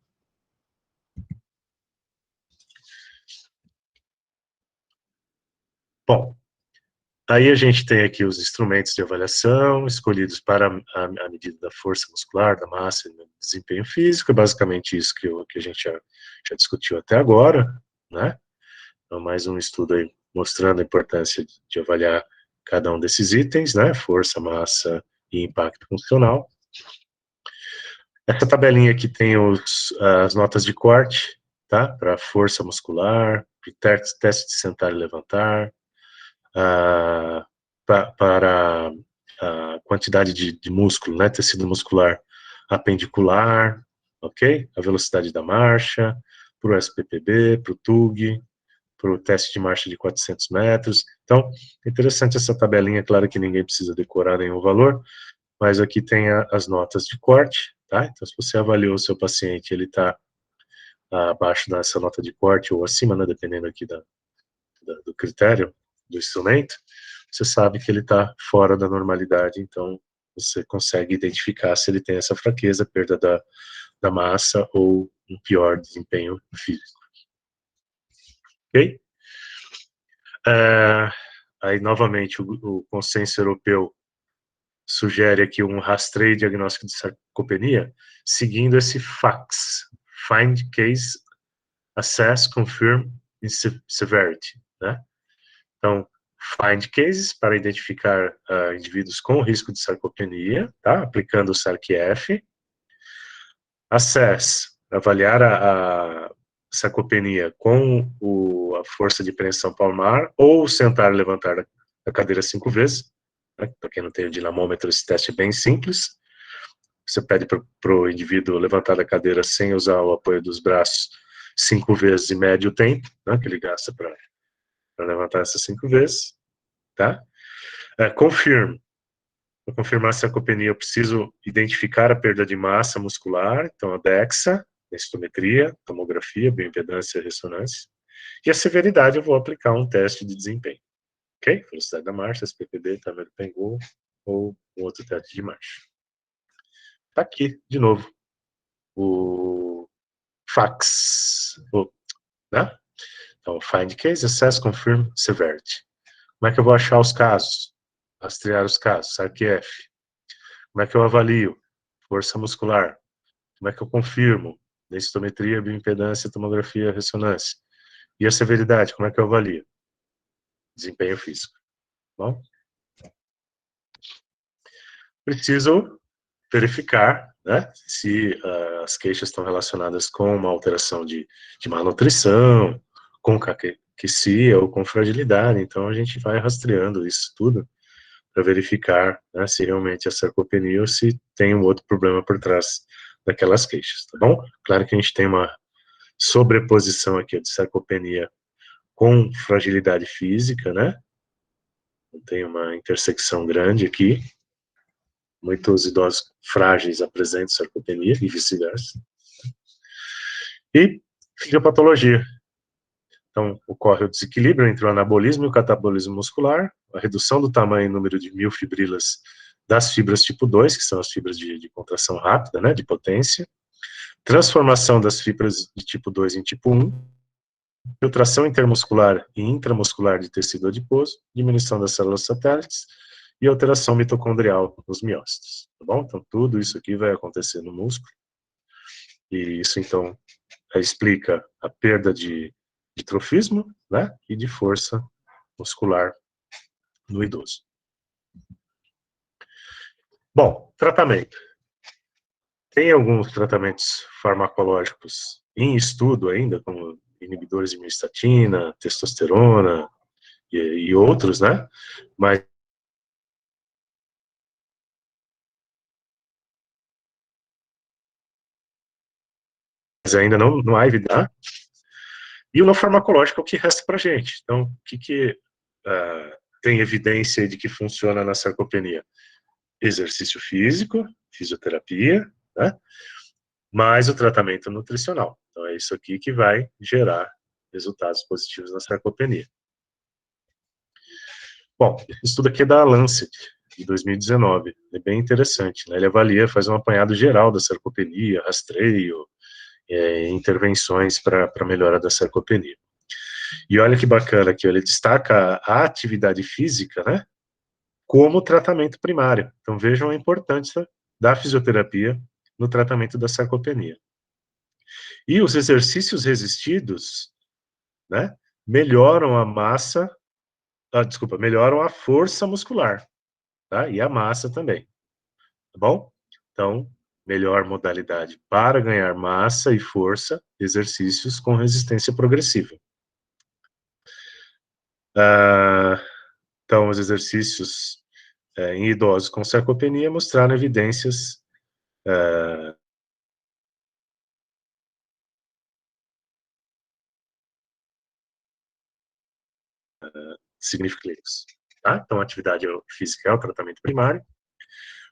Bom, Aí a gente tem aqui os instrumentos de avaliação escolhidos para a medida da força muscular, da massa e do desempenho físico, é basicamente isso que a gente já discutiu até agora, né? Então, mais um estudo aí mostrando a importância de avaliar cada um desses itens, né? Força, massa e impacto funcional. Essa tabelinha aqui tem as notas de corte, tá? Para força muscular, teste de sentar e levantar, para a quantidade de músculo, né, tecido muscular apendicular, ok? A velocidade da marcha, para o SPPB, para o TUG, para o teste de marcha de 400 metros. Então, é interessante essa tabelinha, claro que ninguém precisa decorar nenhum valor, mas aqui tem as notas de corte, tá? Então, se você avaliou o seu paciente, ele está abaixo dessa nota de corte ou acima, né, dependendo aqui do critério do instrumento, você sabe que ele está fora da normalidade, então você consegue identificar se ele tem essa fraqueza, perda da massa ou um pior desempenho físico. Ok? Aí, novamente, o consenso europeu sugere aqui um rastreio diagnóstico de sarcopenia, seguindo esse FACS, Find Case, Assess, Confirm and Severity, né? Então, find cases para identificar indivíduos com risco de sarcopenia, tá? Aplicando o SARC-F. Assess, avaliar a sarcopenia com a força de preensão palmar ou sentar e levantar a cadeira 5 vezes. Né? Para quem não tem o dinamômetro, esse teste é bem simples. Você pede para o indivíduo levantar a cadeira sem usar o apoio dos braços 5 vezes e mede o tempo, né, que ele gasta para levantar essas 5 vezes, tá? Confirm. Para confirmar a sarcopenia, eu preciso identificar a perda de massa muscular, então a DEXA, densitometria, tomografia, bioimpedância e ressonância. E a severidade, eu vou aplicar um teste de desempenho, ok? Velocidade da marcha, SPPD, timer Pengo, ou um outro teste de marcha. Tá aqui, de novo, o FACS, né? Então, Find Case, Assess, Confirm, Severity. Como é que eu vou achar os casos? Rastrear os casos, SARC-F. Como é que eu avalio? Força muscular. Como é que eu confirmo? Densitometria, bioimpedância, tomografia, ressonância. E a severidade, como é que eu avalio? Desempenho físico. Bom? Preciso verificar, né, se as queixas estão relacionadas com uma alteração de malnutrição, com caquecia ou com fragilidade. Então, a gente vai rastreando isso tudo para verificar, né, se realmente é sarcopenia ou se tem um outro problema por trás daquelas queixas, tá bom? Claro que a gente tem uma sobreposição aqui de sarcopenia com fragilidade física, né? Tem uma intersecção grande aqui. Muitos idosos frágeis apresentam sarcopenia e vice-versa. E fisiopatologia. Então, ocorre o desequilíbrio entre o anabolismo e o catabolismo muscular, a redução do tamanho e número de miofibrilas das fibras tipo 2, que são as fibras de contração rápida, né, de potência, transformação das fibras de tipo 2 em tipo 1, filtração intermuscular e intramuscular de tecido adiposo, diminuição das células satélites e alteração mitocondrial nos miócitos, tá bom? Então, tudo isso aqui vai acontecer no músculo, e isso, então, explica a perda de trofismo, né, e de força muscular no idoso. Bom, tratamento. Tem alguns tratamentos farmacológicos em estudo ainda, como inibidores de miostatina, testosterona e outros, né, mas ainda não há evidência. E o não farmacológico é o que resta para a gente. Então, o que tem evidência de que funciona na sarcopenia? Exercício físico, fisioterapia, né? Mais o tratamento nutricional. Então, é isso aqui que vai gerar resultados positivos na sarcopenia. Bom, esse estudo aqui é da Lancet, de 2019. É bem interessante, né? Ele avalia, faz um apanhado geral da sarcopenia, rastreio, intervenções para melhora da sarcopenia. E olha que bacana aqui, ele destaca a atividade física, né, como tratamento primário. Então vejam a importância da fisioterapia no tratamento da sarcopenia. E os exercícios resistidos, né, melhoram a massa, melhoram a força muscular, tá? E a massa também, tá bom? Então, melhor modalidade para ganhar massa e força, exercícios com resistência progressiva. Então, os exercícios em idosos com sarcopenia mostraram evidências significativos. Tá? Então, a atividade física é o tratamento primário.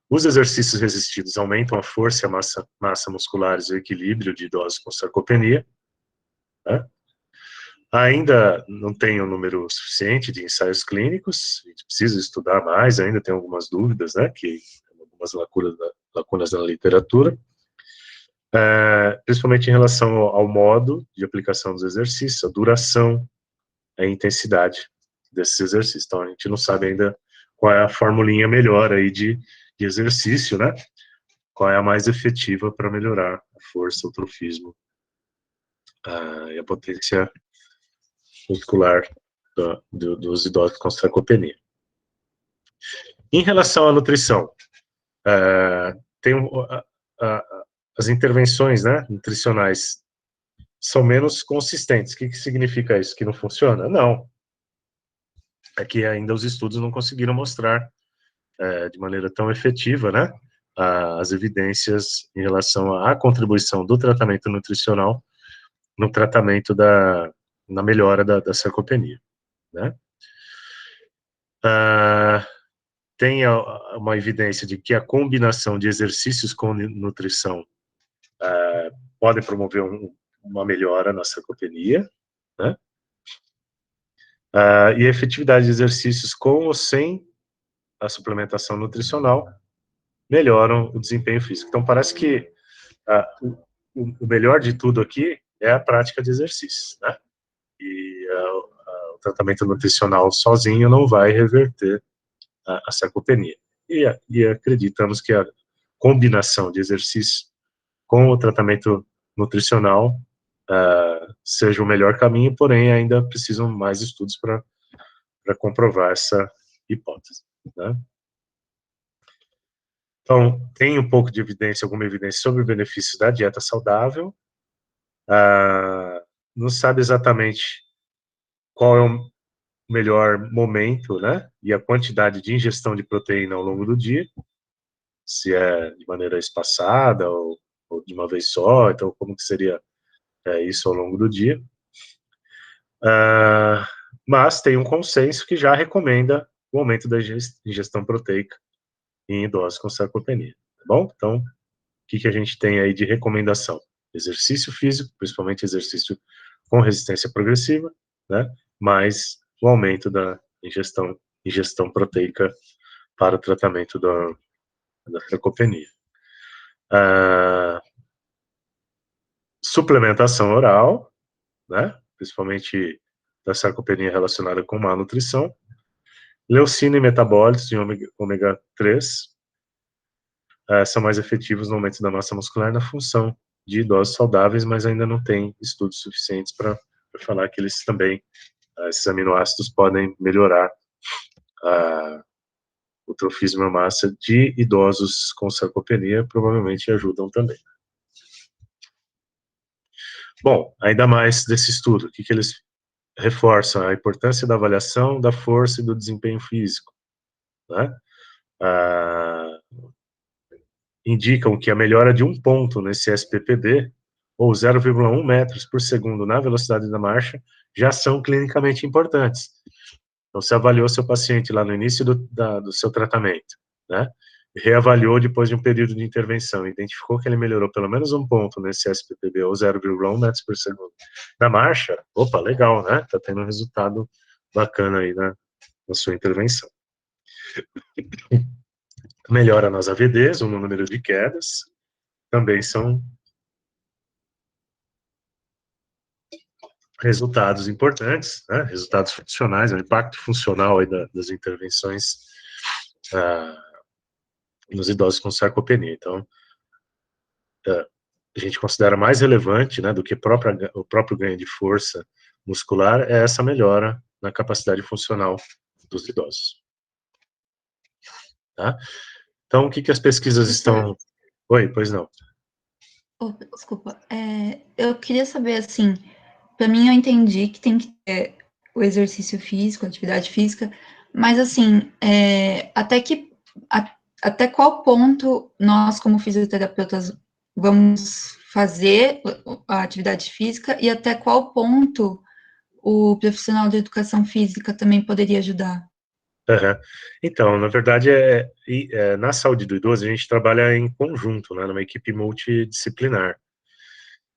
Os exercícios resistidos aumentam a força e a massa musculares e o equilíbrio de idosos com sarcopenia. Tá? Ainda não tem um número suficiente de ensaios clínicos, a gente precisa estudar mais, ainda tem algumas dúvidas, né, que algumas lacunas na literatura, principalmente em relação ao modo de aplicação dos exercícios, a duração, a intensidade desses exercícios. Então, a gente não sabe ainda qual é a formulinha melhor aí de exercício, né, qual é a mais efetiva para melhorar a força, o trofismo e a potência muscular dos idosos com sarcopenia. Em relação à nutrição, as intervenções, né, nutricionais são menos consistentes. O que significa isso? Que não funciona? Não. É que ainda os estudos não conseguiram mostrar de maneira tão efetiva, né, as evidências em relação à contribuição do tratamento nutricional no tratamento na melhora da sarcopenia, né. Tem uma evidência de que a combinação de exercícios com nutrição pode promover uma melhora na sarcopenia, né? E a efetividade de exercícios com ou sem a suplementação nutricional melhoram o desempenho físico. Então, parece que o melhor de tudo aqui é a prática de exercícios, né? E o tratamento nutricional sozinho não vai reverter a sarcopenia. E acreditamos que a combinação de exercício com o tratamento nutricional seja o melhor caminho, porém ainda precisam mais estudos para comprovar essa hipótese, né? Então, tem um pouco de evidência, alguma evidência sobre o benefício da dieta saudável, não sabe exatamente qual é o melhor momento, né, e a quantidade de ingestão de proteína ao longo do dia, se é de maneira espaçada ou de uma vez só, então como que seria isso ao longo do dia. Mas tem um consenso que já recomenda o aumento da ingestão proteica em idosos com sarcopenia, tá bom? Então, o que a gente tem aí de recomendação? Exercício físico, principalmente exercício com resistência progressiva, né? Mais o aumento da ingestão proteica para o tratamento da sarcopenia. Suplementação oral, né? Principalmente da sarcopenia relacionada com má nutrição. Leucina e metabólitos de ômega 3 são mais efetivos no aumento da massa muscular na função de idosos saudáveis, mas ainda não tem estudos suficientes para falar que eles também, esses aminoácidos podem melhorar o trofismo e a massa de idosos com sarcopenia, provavelmente ajudam também. Bom, ainda mais desse estudo, o que eles reforçam? A importância da avaliação da força e do desempenho físico, né? Indicam que a melhora de 1 ponto nesse SPPB, ou 0,1 metros por segundo na velocidade da marcha, já são clinicamente importantes. Então, você avaliou seu paciente lá no início do seu tratamento, né? Reavaliou depois de um período de intervenção, identificou que ele melhorou pelo menos 1 ponto nesse SPPB, ou 0,1 metros por segundo na marcha. Opa, legal, né? Tá tendo um resultado bacana aí na sua intervenção. Melhora nas AVDs, o número de quedas, também são resultados importantes, né, resultados funcionais, o impacto funcional aí das intervenções nos idosos com sarcopenia. Então, a gente considera mais relevante, né, do que o próprio ganho de força muscular é essa melhora na capacidade funcional dos idosos. Tá? Então, o que as pesquisas estão... Oi, pois não. Desculpa. Eu queria saber, assim, para mim eu entendi que tem que ter o exercício físico, a atividade física, mas, assim, até qual ponto nós, como fisioterapeutas, vamos fazer a atividade física e até qual ponto o profissional de educação física também poderia ajudar? Uhum. Então, na verdade, na saúde do idoso, a gente trabalha em conjunto, né, numa equipe multidisciplinar.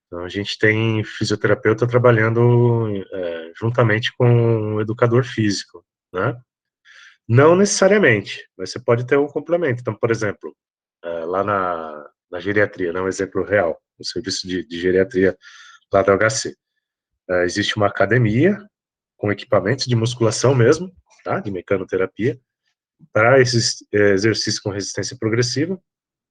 Então, a gente tem fisioterapeuta trabalhando juntamente com o educador físico, né? Não necessariamente, mas você pode ter um complemento. Então, por exemplo, lá na geriatria, né, um exemplo real, o serviço de geriatria lá da HC. Existe uma academia com equipamentos de musculação mesmo, tá, de mecanoterapia, para esses exercícios com resistência progressiva,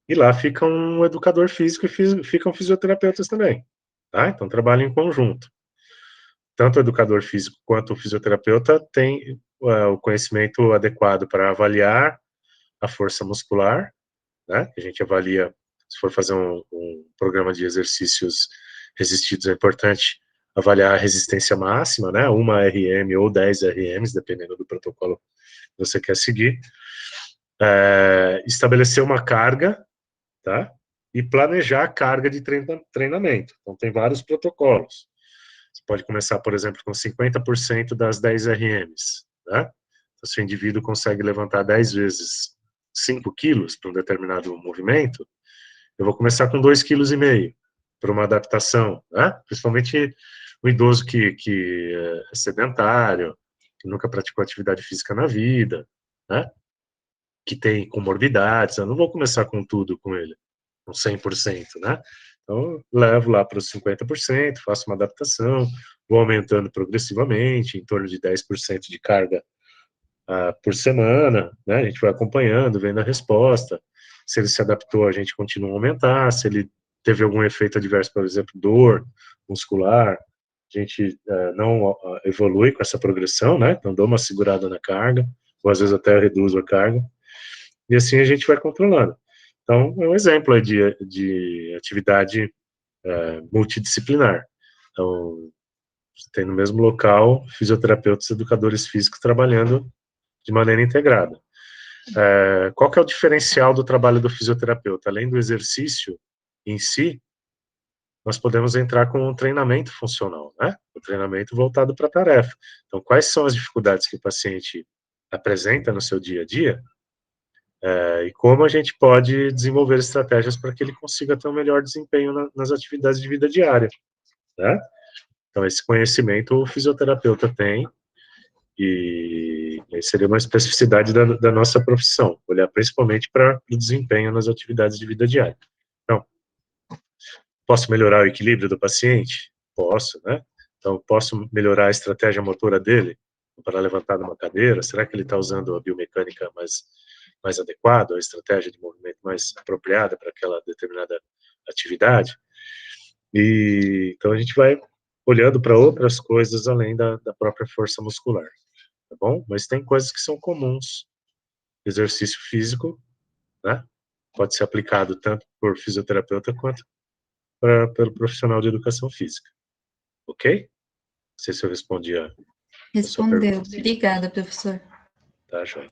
e lá fica um educador físico e ficam fisioterapeutas também, tá? Então trabalham em conjunto. Tanto o educador físico quanto o fisioterapeuta tem o conhecimento adequado para avaliar a força muscular, né? A gente avalia, se for fazer um programa de exercícios resistidos, é importante avaliar a resistência máxima, né? 1 RM ou 10 RMs, dependendo do protocolo que você quer seguir. Estabelecer uma carga, tá? E planejar a carga de treinamento. Então, tem vários protocolos. Você pode começar, por exemplo, com 50% das 10 RMs, né? Então, se o indivíduo consegue levantar 10 vezes 5 quilos para um determinado movimento, eu vou começar com 2,5 kg para uma adaptação, né? Principalmente o idoso que é sedentário, que nunca praticou atividade física na vida, né? Que tem comorbidades, eu não vou começar com tudo com ele, com 100%, né? Então, levo lá para os 50%, faço uma adaptação, vou aumentando progressivamente, em torno de 10% de carga por semana, né? A gente vai acompanhando, vendo a resposta. Se ele se adaptou, a gente continua a aumentar. Se ele teve algum efeito adverso, por exemplo, dor muscular, a gente não evolui com essa progressão, né? Então, dou uma segurada na carga, ou às vezes até reduzo a carga, e assim a gente vai controlando. Então, é um exemplo aí de atividade multidisciplinar. Então, tem no mesmo local fisioterapeutas e educadores físicos trabalhando de maneira integrada. Qual que é o diferencial do trabalho do fisioterapeuta? Além do exercício em si, nós podemos entrar com um treinamento funcional, né? O treinamento voltado para a tarefa. Então, quais são as dificuldades que o paciente apresenta no seu dia a dia? E como a gente pode desenvolver estratégias para que ele consiga ter um melhor desempenho nas atividades de vida diária, né? Então, esse conhecimento o fisioterapeuta tem, e seria uma especificidade da nossa profissão, olhar principalmente para o desempenho nas atividades de vida diária. Então, posso melhorar o equilíbrio do paciente? Posso, né? Então, posso melhorar a estratégia motora dele para levantar numa cadeira? Será que ele está usando a biomecânica mais adequada, a estratégia de movimento mais apropriada para aquela determinada atividade? E então a gente vai olhando para outras coisas além da própria força muscular, tá bom? Mas tem coisas que são comuns. Exercício físico, né? Pode ser aplicado tanto por fisioterapeuta quanto pelo profissional de educação física. Ok? Não sei se eu respondi a sua Respondeu. pergunta. Obrigada, professor. Tá, joia.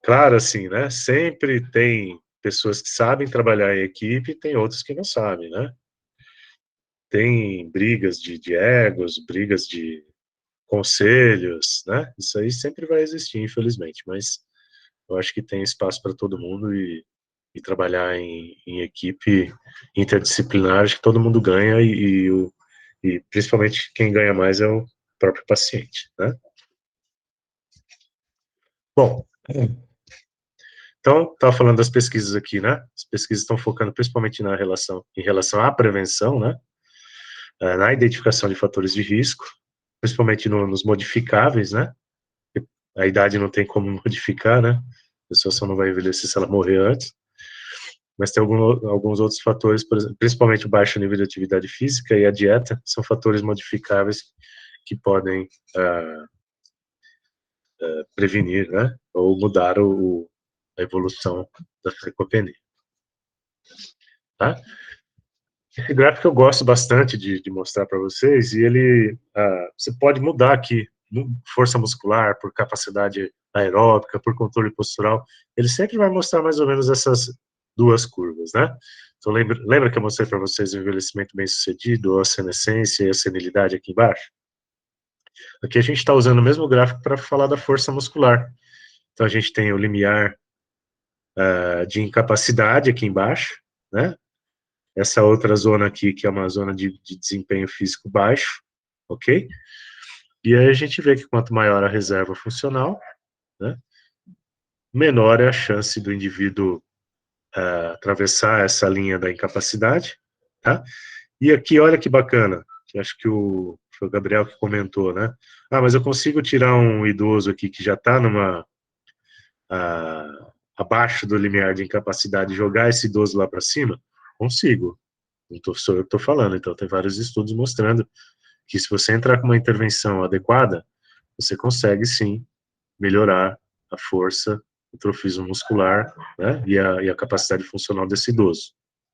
Claro, assim, né? Sempre tem pessoas que sabem trabalhar em equipe e tem outros que não sabem, né? Tem brigas de egos, brigas de conselhos, né? Isso aí sempre vai existir, infelizmente, mas eu acho que tem espaço para todo mundo e trabalhar em equipe interdisciplinar, acho que todo mundo ganha e principalmente quem ganha mais é o próprio paciente, né? Bom, então, estava falando das pesquisas aqui, né? As pesquisas estão focando principalmente em relação à prevenção, né? Na identificação de fatores de risco, principalmente nos modificáveis, né? A idade não tem como modificar, né? A pessoa só não vai envelhecer se ela morrer antes. Mas tem alguns outros fatores, por exemplo, principalmente o baixo nível de atividade física e a dieta, são fatores modificáveis que podem prevenir, né? Ou mudar a evolução da sarcopenia. Tá? Esse gráfico eu gosto bastante de mostrar para vocês, e ele, você pode mudar aqui, força muscular, por capacidade aeróbica, por controle postural, ele sempre vai mostrar mais ou menos essas duas curvas, né? Então, lembra que eu mostrei para vocês o envelhecimento bem-sucedido, a senescência e a senilidade aqui embaixo? Aqui a gente está usando o mesmo gráfico para falar da força muscular. Então, a gente tem o limiar de incapacidade aqui embaixo, né? Essa outra zona aqui, que é uma zona de desempenho físico baixo, ok? E aí a gente vê que quanto maior a reserva funcional, né, menor é a chance do indivíduo atravessar essa linha da incapacidade, tá? E aqui, olha que bacana, que acho que foi o Gabriel que comentou, né? Ah, mas eu consigo tirar um idoso aqui que já está abaixo do limiar de incapacidade e jogar esse idoso lá para cima? Consigo. Não sou eu que estou falando, então tem vários estudos mostrando que se você entrar com uma intervenção adequada, você consegue sim melhorar a força, o trofismo muscular, né, e a capacidade funcional desse idoso,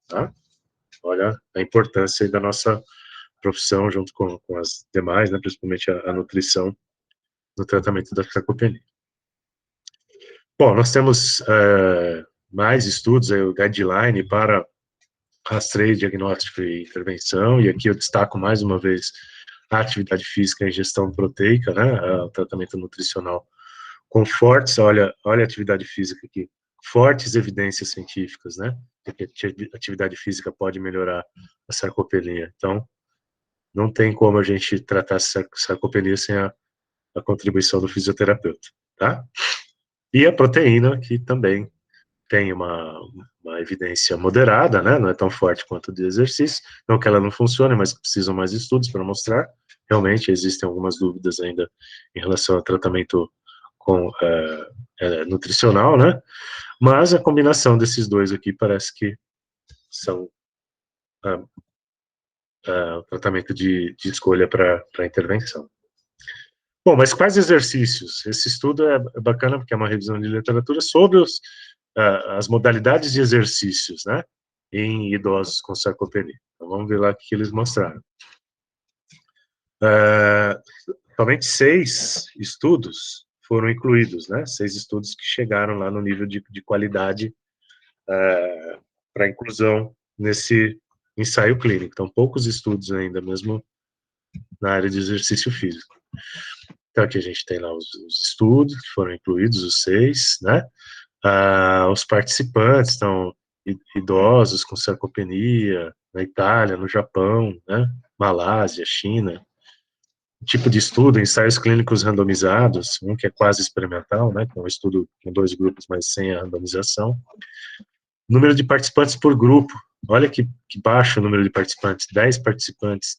tá? Olha a importância da nossa profissão junto com as demais, né, principalmente a nutrição no tratamento da sarcopenia. Bom, nós temos mais estudos, o guideline para rastreio, diagnóstico e intervenção, e aqui eu destaco mais uma vez a atividade física e ingestão proteica, né, o tratamento nutricional com fortes, olha a atividade física aqui, fortes evidências científicas, né, de que a atividade física pode melhorar a sarcopenia. Então, não tem como a gente tratar a sarcopenia sem a contribuição do fisioterapeuta, tá? E a proteína, que também tem uma evidência moderada, né, não é tão forte quanto de exercício, não que ela não funcione, mas precisam mais estudos para mostrar. Realmente existem algumas dúvidas ainda em relação ao tratamento nutricional, né, mas a combinação desses dois aqui parece que são o tratamento de escolha para intervenção. Bom, mas quais exercícios? Esse estudo é bacana porque é uma revisão de literatura sobre as modalidades de exercícios, né, em idosos com sarcopenia. Então, vamos ver lá o que eles mostraram. Somente 6 estudos foram incluídos, né, 6 estudos que chegaram lá no nível de qualidade para inclusão nesse ensaio clínico. Então, poucos estudos ainda, mesmo na área de exercício físico. Então, aqui a gente tem lá os estudos que foram incluídos, os 6, né, os participantes estão idosos com sarcopenia, na Itália, no Japão, né, Malásia, China. Tipo de estudo, ensaios clínicos randomizados, um que é quase experimental, né, que é um estudo com 2 grupos, mas sem a randomização. Número de participantes por grupo, olha que baixo o número de participantes, 10 participantes,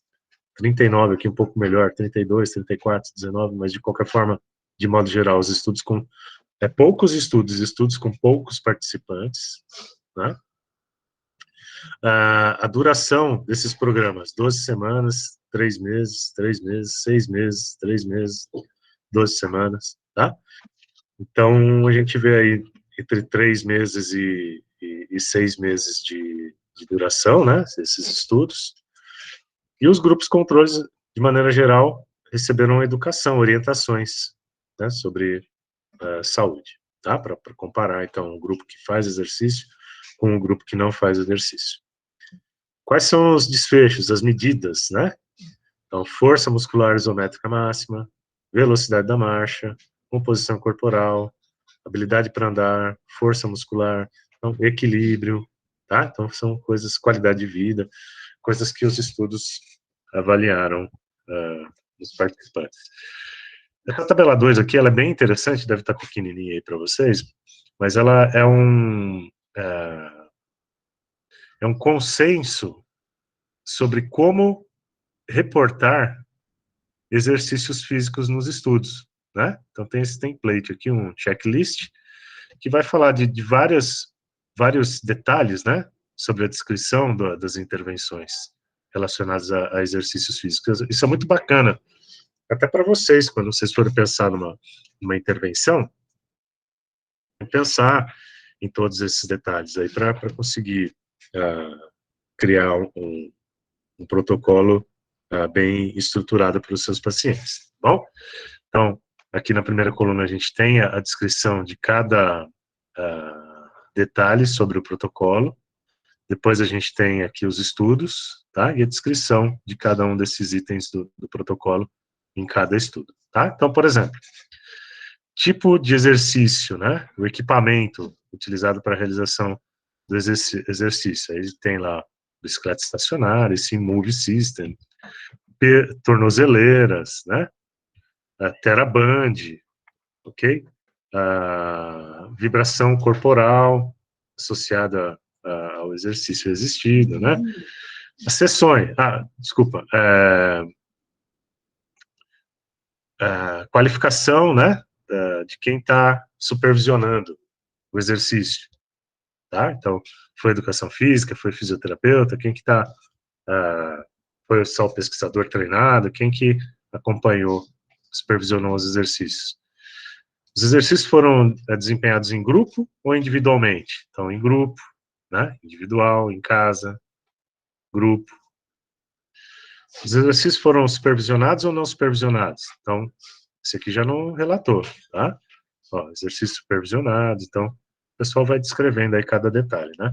39 aqui um pouco melhor, 32, 34, 19, mas de qualquer forma, de modo geral, os estudos com poucos estudos com poucos participantes, né? A duração desses programas, 12 semanas, 3 meses, 3 meses, 6 meses, 3 meses, 12 semanas, tá? Então, a gente vê aí entre 3 meses e 6 meses de duração, né, esses estudos. E os grupos controles, de maneira geral, receberam educação, orientações, né, sobre saúde, tá? Para comparar, então, o grupo que faz exercício com o grupo que não faz exercício. Quais são os desfechos, as medidas, né? Então, força muscular isométrica máxima, velocidade da marcha, composição corporal, habilidade para andar, força muscular, então, equilíbrio, tá? Então, são coisas, qualidade de vida, coisas que os estudos avaliaram os participantes. Essa tabela 2 aqui, ela é bem interessante, deve estar pequenininha aí para vocês, mas ela é um consenso sobre como reportar exercícios físicos nos estudos, né? Então tem esse template aqui, um checklist, que vai falar de vários detalhes, né, sobre a descrição das intervenções relacionadas a exercícios físicos. Isso é muito bacana, até para vocês, quando vocês forem pensar numa intervenção, pensar em todos esses detalhes aí, para conseguir criar um protocolo bem estruturado para os seus pacientes, tá bom? Então, aqui na primeira coluna a gente tem a descrição de cada detalhe sobre o protocolo, depois a gente tem aqui os estudos, tá? E a descrição de cada um desses itens do protocolo em cada estudo, tá? Então, por exemplo, tipo de exercício, né? O equipamento utilizado para a realização do exercício. Aí tem lá bicicleta estacionária, sim, Move System, tornozeleiras, né? Teraband, ok? Vibração corporal associada ao exercício existido, né? As sessões, desculpa, qualificação, né? De quem está supervisionando o exercício, tá? Então, foi educação física, foi fisioterapeuta, quem que está, foi só o pesquisador treinado, quem que acompanhou, supervisionou os exercícios. Os exercícios foram desempenhados em grupo ou individualmente? Então, em grupo, né? Individual, em casa, grupo. Os exercícios foram supervisionados ou não supervisionados? Então, esse aqui já não relatou, tá? Ó, exercício supervisionado, então, o pessoal vai descrevendo aí cada detalhe, né?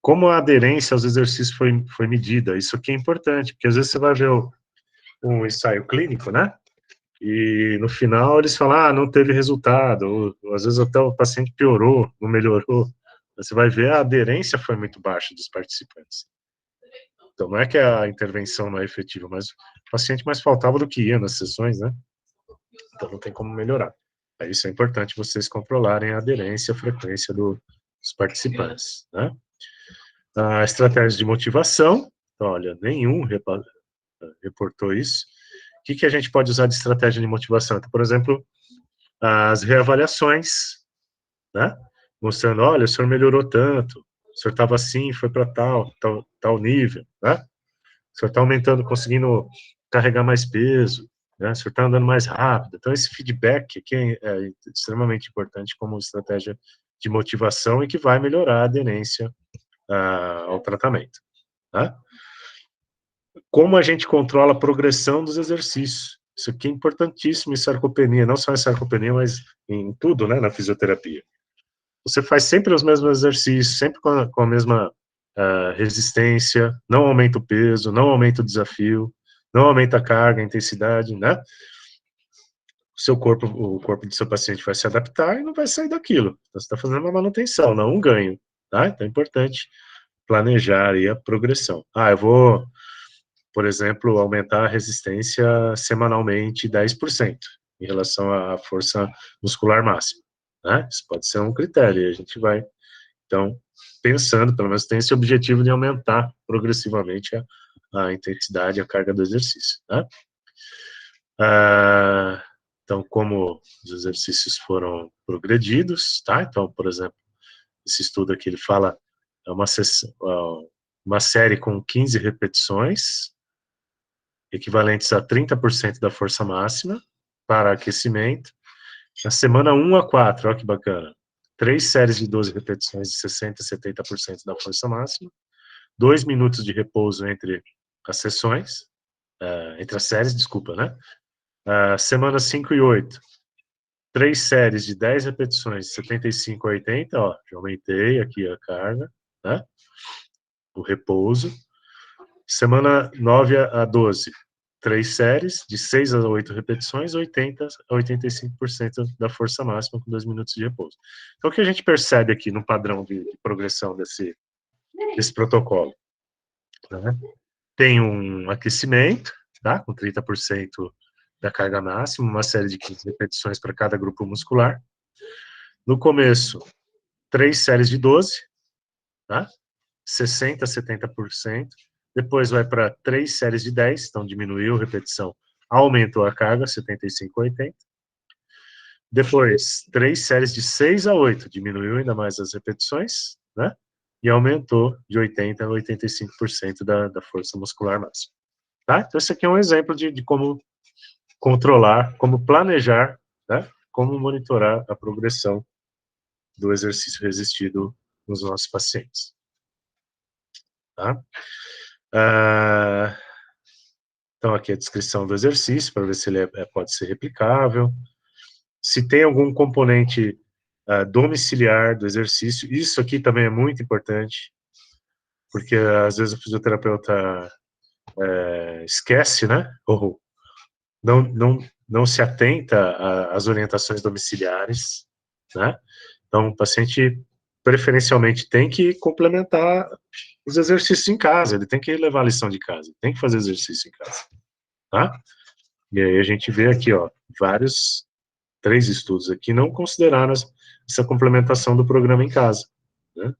Como a aderência aos exercícios foi medida, isso aqui é importante, porque às vezes você vai ver um ensaio clínico, né? E no final eles falam, não teve resultado, ou às vezes até o paciente piorou, não melhorou. Você vai ver a aderência foi muito baixa dos participantes. Então não é que a intervenção não é efetiva, mas o paciente mais faltava do que ia nas sessões, né? Então não tem como melhorar. Aí isso é importante vocês controlarem a aderência, a frequência dos participantes, né? A estratégia de motivação, olha, nenhum reportou isso. O que a gente pode usar de estratégia de motivação? Então, por exemplo, as reavaliações, né? Mostrando, olha, o senhor melhorou tanto, o senhor estava assim, foi para tal nível, né? O senhor está aumentando, conseguindo carregar mais peso, né? O senhor está andando mais rápido. Então, esse feedback aqui é extremamente importante como estratégia de motivação e que vai melhorar a aderência ao tratamento, tá? Como a gente controla a progressão dos exercícios. Isso aqui é importantíssimo em sarcopenia, não só em sarcopenia, mas em tudo, né, na fisioterapia. Você faz sempre os mesmos exercícios, sempre com a mesma resistência, não aumenta o peso, não aumenta o desafio, não aumenta a carga, a intensidade, né? O corpo do seu paciente vai se adaptar e não vai sair daquilo. Então, você está fazendo uma manutenção, não um ganho, tá? Então é importante planejar aí a progressão. Eu vou, por exemplo, aumentar a resistência semanalmente 10% em relação à força muscular máxima, né? Isso pode ser um critério, e a gente vai, então, pensando, pelo menos tem esse objetivo de aumentar progressivamente a intensidade e a carga do exercício, né? Então, como os exercícios foram progredidos, tá? Então, por exemplo, esse estudo aqui, ele fala, é uma série com 15 repetições, equivalentes a 30% da força máxima para aquecimento. Na semana 1 a 4, olha que bacana, 3 séries de 12 repetições de 60% a 70% da força máxima, 2 minutos de repouso entre as sessões, entre as séries, desculpa, né? Semana 5 e 8, 3 séries de 10 repetições de 75 a 80, ó, já aumentei aqui a carga, né? O repouso. Semana 9 a 12, 3 séries de 6 a 8 repetições, 80 a 85% da força máxima com 2 minutos de repouso. Então, o que a gente percebe aqui no padrão de progressão desse protocolo? Né? Tem um aquecimento, tá? Com 30% da carga máxima, uma série de 15 repetições para cada grupo muscular. No começo, 3 séries de 12, tá? 60% a 70%. Depois vai para 3 séries de 10, então diminuiu a repetição aumentou a carga, 75 a 80. Depois, 3 séries de 6 a 8, diminuiu ainda mais as repetições, né? E aumentou de 80% a 85% da força muscular máxima. Tá? Então, esse aqui é um exemplo de como controlar, como planejar, né? Como monitorar a progressão do exercício resistido nos nossos pacientes. Tá? Então, aqui a descrição do exercício, para ver se ele pode ser replicável. Se tem algum componente domiciliar do exercício, isso aqui também é muito importante, porque às vezes o fisioterapeuta esquece, né? Ou não se atenta às orientações domiciliares, né? Então, o paciente preferencialmente tem que complementar os exercícios em casa, ele tem que levar a lição de casa, tem que fazer exercício em casa, tá? E aí a gente vê aqui, ó, 3 estudos aqui não consideraram essa complementação do programa em casa, né?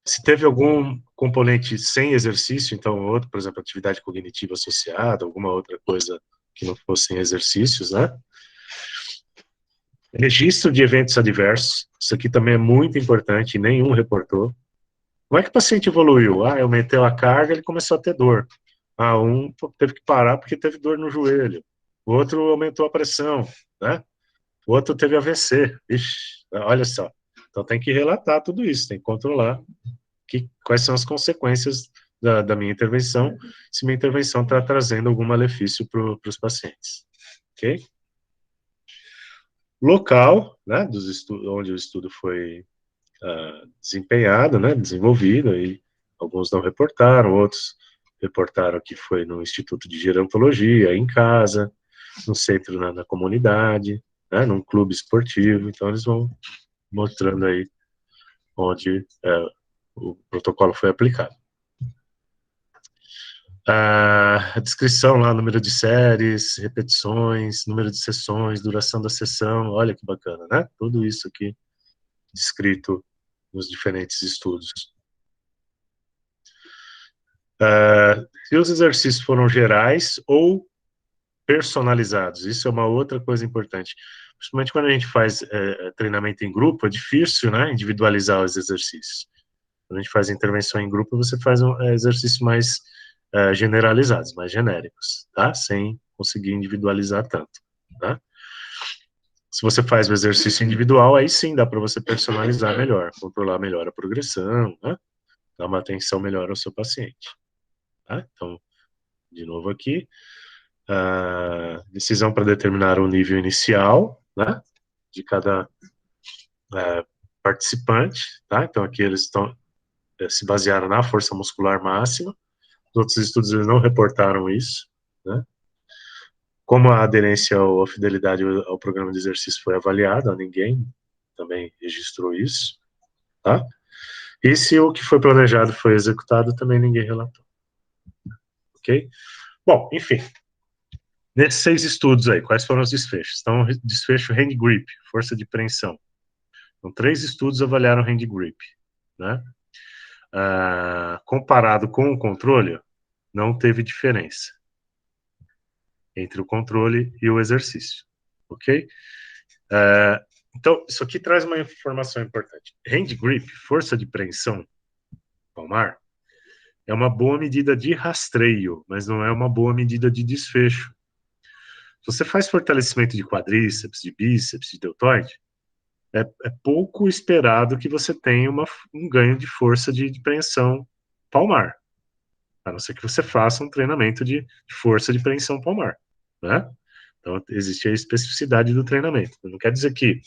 Se teve algum componente sem exercício, então outro, por exemplo, atividade cognitiva associada, alguma outra coisa que não fossem exercícios, né? Registro de eventos adversos, isso aqui também é muito importante, nenhum reportou. Como é que o paciente evoluiu? Aumentou a carga, ele começou a ter dor. Um teve que parar porque teve dor no joelho. O outro aumentou a pressão, né? O outro teve AVC. Ixi, olha só. Então tem que relatar tudo isso, tem que controlar quais são as consequências da minha intervenção, se minha intervenção está trazendo algum malefício para os pacientes. Ok? Local, né, onde o estudo foi desempenhado, né, desenvolvido, e alguns não reportaram, outros reportaram que foi no Instituto de Gerontologia, em casa, no centro, na comunidade, né, num clube esportivo, então eles vão mostrando aí onde o protocolo foi aplicado. A descrição lá, número de séries, repetições, número de sessões, duração da sessão, olha que bacana, né? Tudo isso aqui descrito nos diferentes estudos. Se os exercícios foram gerais ou personalizados, isso é uma outra coisa importante. Principalmente quando a gente faz treinamento em grupo, é difícil, né, individualizar os exercícios. Quando a gente faz intervenção em grupo, você faz exercícios mais generalizados, mais genéricos, tá? Sem conseguir individualizar tanto, tá? Se você faz o exercício individual, aí sim dá para você personalizar melhor, controlar melhor a progressão, né? Dar uma atenção melhor ao seu paciente, tá? Então, de novo aqui, decisão para determinar o nível inicial, né? De cada participante, tá? Então aqui eles se basearam na força muscular máxima. Os outros estudos eles não reportaram isso, né? Como a aderência ou a fidelidade ao programa de exercício foi avaliada, ninguém também registrou isso, tá? E se o que foi planejado foi executado, também ninguém relatou. Ok? Bom, enfim. Nesses 6 estudos aí, quais foram os desfechos? Então, desfecho hand grip, força de preensão. Então, 3 estudos avaliaram hand grip, né? Comparado com o controle, não teve diferença entre o controle e o exercício, ok? Então, isso aqui traz uma informação importante. Hand grip, força de preensão palmar, é uma boa medida de rastreio, mas não é uma boa medida de desfecho. Se você faz fortalecimento de quadríceps, de bíceps, de deltoide, é pouco esperado que você tenha um ganho de força de preensão palmar, a não ser que você faça um treinamento de força de preensão palmar, né? Então, existe a especificidade do treinamento. Não quer dizer que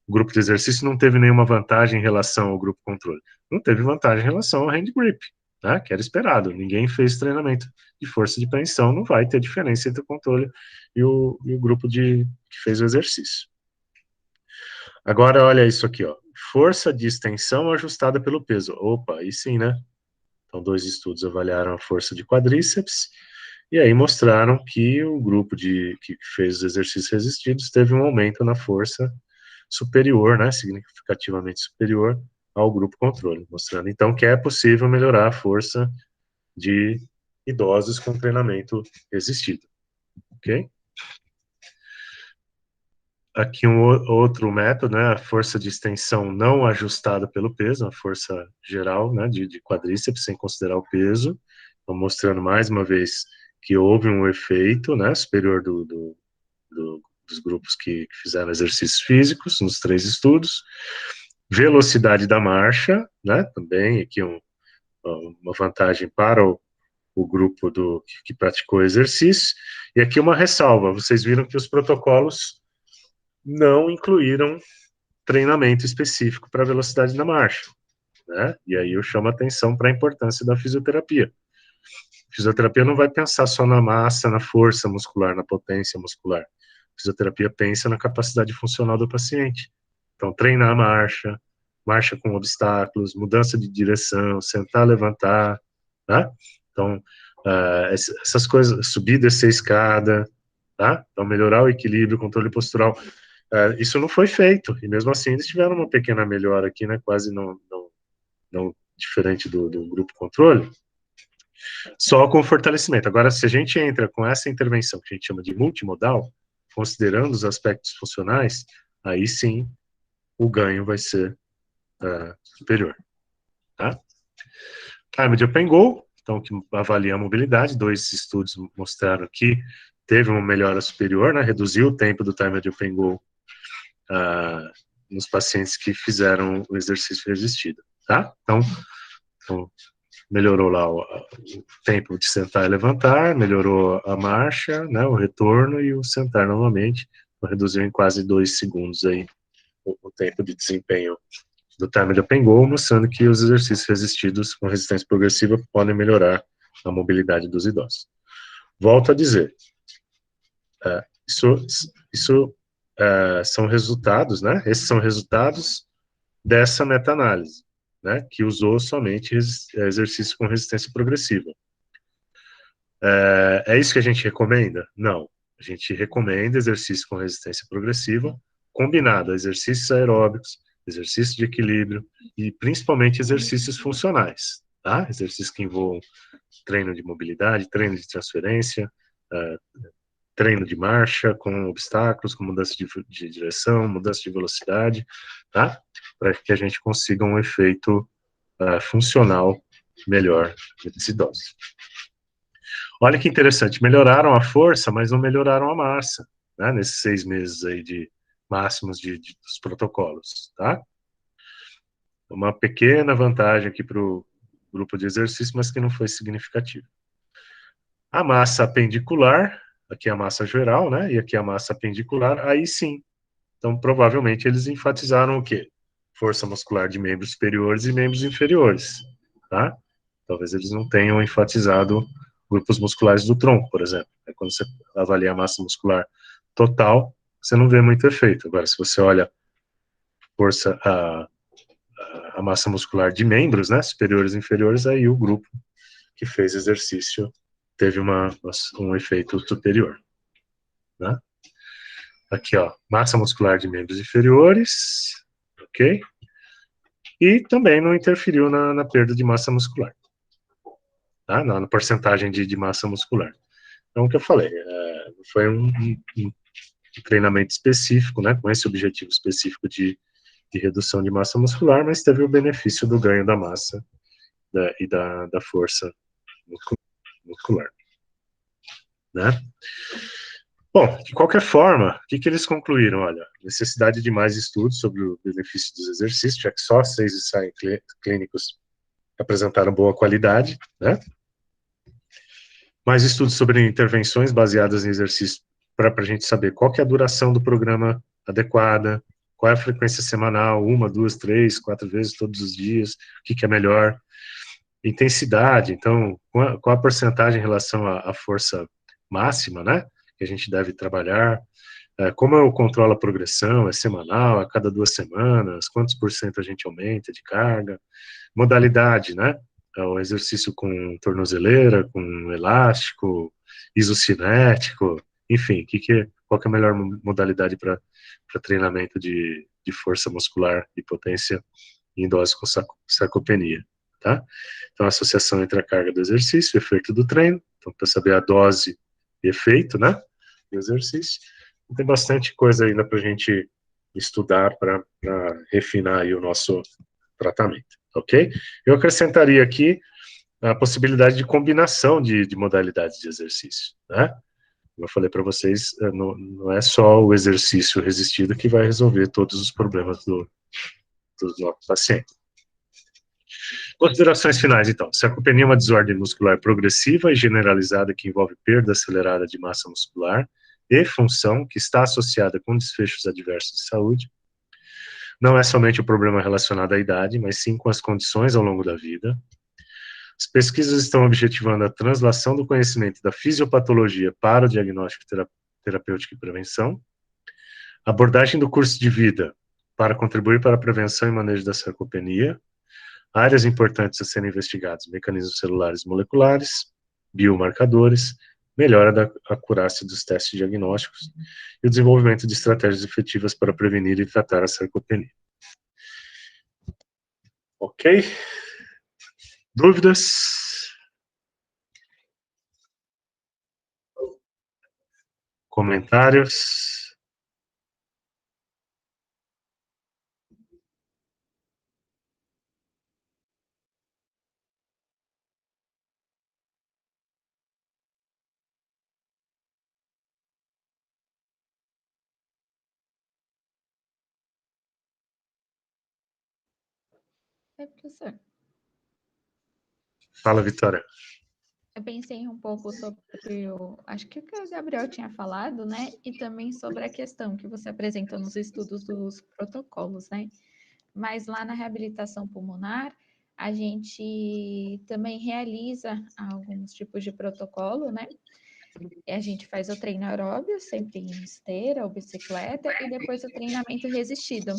o grupo de exercício não teve nenhuma vantagem em relação ao grupo controle. Não teve vantagem em relação ao hand grip, né? Que era esperado. Ninguém fez treinamento de força de preensão, não vai ter diferença entre o controle e o grupo que fez o exercício. Agora, olha isso aqui, ó. Força de extensão ajustada pelo peso. Opa, aí sim, né? Então, 2 estudos avaliaram a força de quadríceps e aí mostraram que o grupo que fez os exercícios resistidos teve um aumento na força superior, né? Significativamente superior ao grupo controle, mostrando então que é possível melhorar a força de idosos com treinamento resistido, ok? Aqui outro método, né, a força de extensão não ajustada pelo peso, a força geral, né, de quadríceps, sem considerar o peso. Então, mostrando mais uma vez que houve um efeito, né, superior dos grupos que fizeram exercícios físicos, nos 3 estudos. Velocidade da marcha, né, também aqui uma vantagem para o grupo que praticou exercício. E aqui uma ressalva, vocês viram que os protocolos não incluíram treinamento específico para velocidade da marcha, né? E aí eu chamo a atenção para a importância da fisioterapia. A fisioterapia não vai pensar só na massa, na força muscular, na potência muscular. A fisioterapia pensa na capacidade funcional do paciente. Então, treinar a marcha, marcha com obstáculos, mudança de direção, sentar, levantar, né? Então, essas coisas, subir e descer a escada, tá? Então, melhorar o equilíbrio, controle postural. Isso não foi feito, e mesmo assim eles tiveram uma pequena melhora aqui, né, quase não diferente do grupo controle, só com fortalecimento. Agora, se a gente entra com essa intervenção que a gente chama de multimodal, considerando os aspectos funcionais, aí sim o ganho vai ser superior. Tá? Time de Open Goal, então, que avalia a mobilidade, 2 estudos mostraram que teve uma melhora superior, né, reduziu o tempo do Time de Open Goal nos pacientes que fizeram o exercício resistido, tá? Então melhorou lá o tempo de sentar e levantar, melhorou a marcha, né, o retorno e o sentar novamente, reduziu em quase 2 segundos aí o tempo de desempenho do Time de Open Goal, mostrando que os exercícios resistidos com resistência progressiva podem melhorar a mobilidade dos idosos. Volto a dizer, isso são resultados, né? Esses são resultados dessa meta-análise, né? Que usou somente exercício com resistência progressiva. É isso que a gente recomenda? Não. A gente recomenda exercício com resistência progressiva, combinado a exercícios aeróbicos, exercícios de equilíbrio e principalmente exercícios funcionais, tá? Exercícios que envolvam treino de mobilidade, treino de transferência, treino de marcha com obstáculos, com mudança de direção, mudança de velocidade, tá? Para que a gente consiga um efeito funcional melhor nesses idosos. Olha que interessante, melhoraram a força, mas não melhoraram a massa, né? Nesses 6 meses aí de máximos dos protocolos, tá? Uma pequena vantagem aqui para o grupo de exercício, mas que não foi significativa. A massa apendicular, aqui é a massa geral, né, e aqui é a massa apendicular, aí sim. Então, provavelmente, eles enfatizaram o quê? Força muscular de membros superiores e membros inferiores, tá? Talvez eles não tenham enfatizado grupos musculares do tronco, por exemplo. Quando você avalia a massa muscular total, você não vê muito efeito. Agora, se você olha força, a massa muscular de membros, né, superiores e inferiores, aí o grupo que fez exercício teve um efeito superior, né? Aqui, ó, massa muscular de membros inferiores, ok? E também não interferiu na perda de massa muscular, tá? Na porcentagem de massa muscular. Então, o que eu falei, foi um treinamento específico, né, com esse objetivo específico de redução de massa muscular, mas teve o benefício do ganho da massa e da força muscular, né? Bom, de qualquer forma, o que eles concluíram? Olha, necessidade de mais estudos sobre o benefício dos exercícios, já que só 6 ensaios clínicos apresentaram boa qualidade, né? Mais estudos sobre intervenções baseadas em exercícios para a gente saber qual que é a duração do programa adequada, qual é a frequência semanal, 1, 2, 3, 4 vezes todos os dias, o que é melhor. Intensidade, então, qual a porcentagem em relação à força máxima, né, que a gente deve trabalhar, como eu controlo a progressão, é semanal, a cada 2 semanas, quantos por cento a gente aumenta de carga, modalidade, né, o exercício com tornozeleira, com elástico, isocinético, enfim, qual que é a melhor modalidade para treinamento de força muscular e potência em idosos com sarcopenia, tá? Então, a associação entre a carga do exercício e o efeito do treino, então, para saber a dose e efeito, né, do exercício. Tem bastante coisa ainda para a gente estudar para refinar aí o nosso tratamento, ok? Eu acrescentaria aqui a possibilidade de combinação de modalidades de exercício, né? Como eu falei para vocês, não é só o exercício resistido que vai resolver todos os problemas do nosso paciente. Considerações finais, então. Sarcopenia é uma desordem muscular progressiva e generalizada que envolve perda acelerada de massa muscular e função, que está associada com desfechos adversos de saúde. Não é somente o problema relacionado à idade, mas sim com as condições ao longo da vida. As pesquisas estão objetivando a translação do conhecimento da fisiopatologia para o diagnóstico terapêutico e prevenção. Abordagem do curso de vida para contribuir para a prevenção e manejo da sarcopenia. Áreas importantes a serem investigadas: mecanismos celulares e moleculares, biomarcadores, melhora da acurácia dos testes diagnósticos e o desenvolvimento de estratégias efetivas para prevenir e tratar a sarcopenia. Ok? Dúvidas? Comentários? Professor, Fala, Vitória. eu pensei um pouco sobre acho que o que o Gabriel tinha falado, né? E também sobre a questão que você apresentou nos estudos dos protocolos, né? Mas lá na reabilitação pulmonar, a gente também realiza alguns tipos de protocolo, né? A gente faz o treino aeróbio, sempre em esteira ou bicicleta, e depois o treinamento resistido.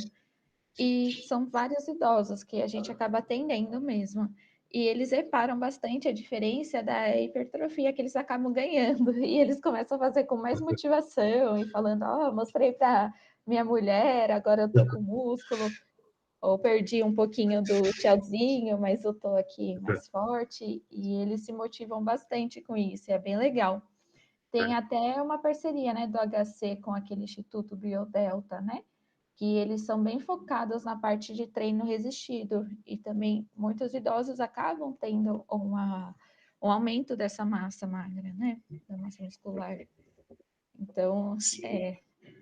E são vários idosos que a gente acaba atendendo mesmo. E eles reparam bastante a diferença da hipertrofia que eles acabam ganhando. E eles começam a fazer com mais motivação e falando: ó, mostrei para minha mulher, agora eu tô com músculo. Ou perdi um pouquinho do tchauzinho, mas eu tô aqui mais forte. E eles se motivam bastante com isso, é bem legal. Tem até uma parceria, né, do HC com aquele Instituto Biodelta, né? Que eles são bem focados na parte de treino resistido. E também muitos idosos acabam tendo um aumento dessa massa magra, né? Da massa muscular. Então,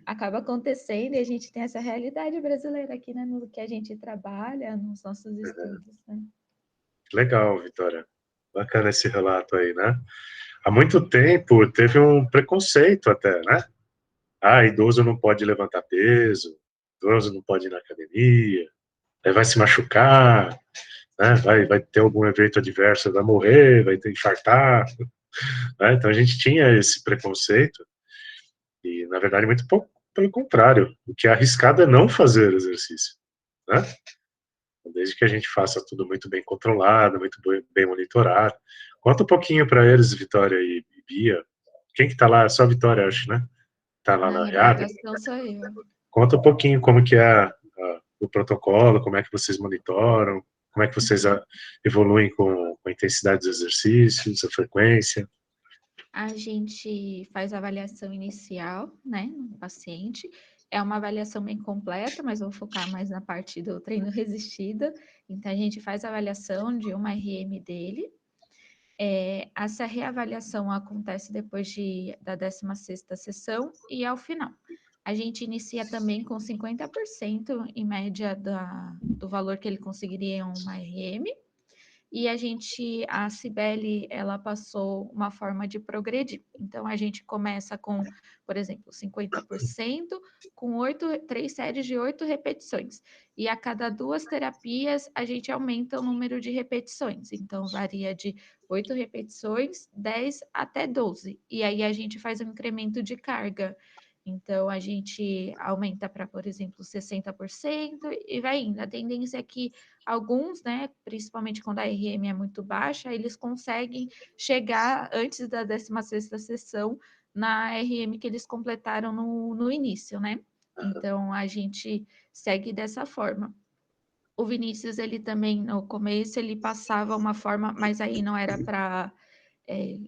acaba acontecendo e a gente tem essa realidade brasileira aqui, né? No que a gente trabalha, nos nossos estudos, né? Legal, Vitória. Bacana esse relato aí, né? Há muito tempo teve um preconceito até, né? Ah, idoso não pode levantar peso, idoso não pode ir na academia, vai se machucar, né? Vai ter algum evento adverso, vai morrer, vai ter infartar, né? Então a gente tinha esse preconceito e, na verdade, muito pouco pelo contrário. O que é arriscado é não fazer exercício, né? Desde que a gente faça tudo muito bem controlado, muito bem monitorado. Conta um pouquinho para eles, Vitória e Bia. Quem que tá lá? É só a Vitória, acho, né? Tá lá na Reab. Sou eu. Conta um pouquinho como que é o protocolo, como é que vocês monitoram, como é que vocês evoluem com a intensidade dos exercícios, a frequência. A gente faz a avaliação inicial, né, no paciente. É uma avaliação bem completa, mas vou focar mais na parte do treino resistido. Então, a gente faz a avaliação de uma RM dele. Essa reavaliação acontece depois da 16ª sessão e ao final. A gente inicia também com 50% em média do valor que ele conseguiria em uma RM. E a Cibele, ela passou uma forma de progredir. Então, a gente começa com, por exemplo, 50%, com 3 séries de 8 repetições. E a cada 2 terapias, a gente aumenta o número de repetições. Então, varia de 8 repetições, 10 até 12. E aí, a gente faz um incremento de carga. Então, a gente aumenta para, por exemplo, 60% e vai indo. A tendência é que alguns, né, principalmente quando a RM é muito baixa, eles conseguem chegar antes da 16ª sessão na RM que eles completaram no início, né? Então, a gente segue dessa forma. O Vinícius, ele também, no começo, ele passava uma forma, mas aí não era para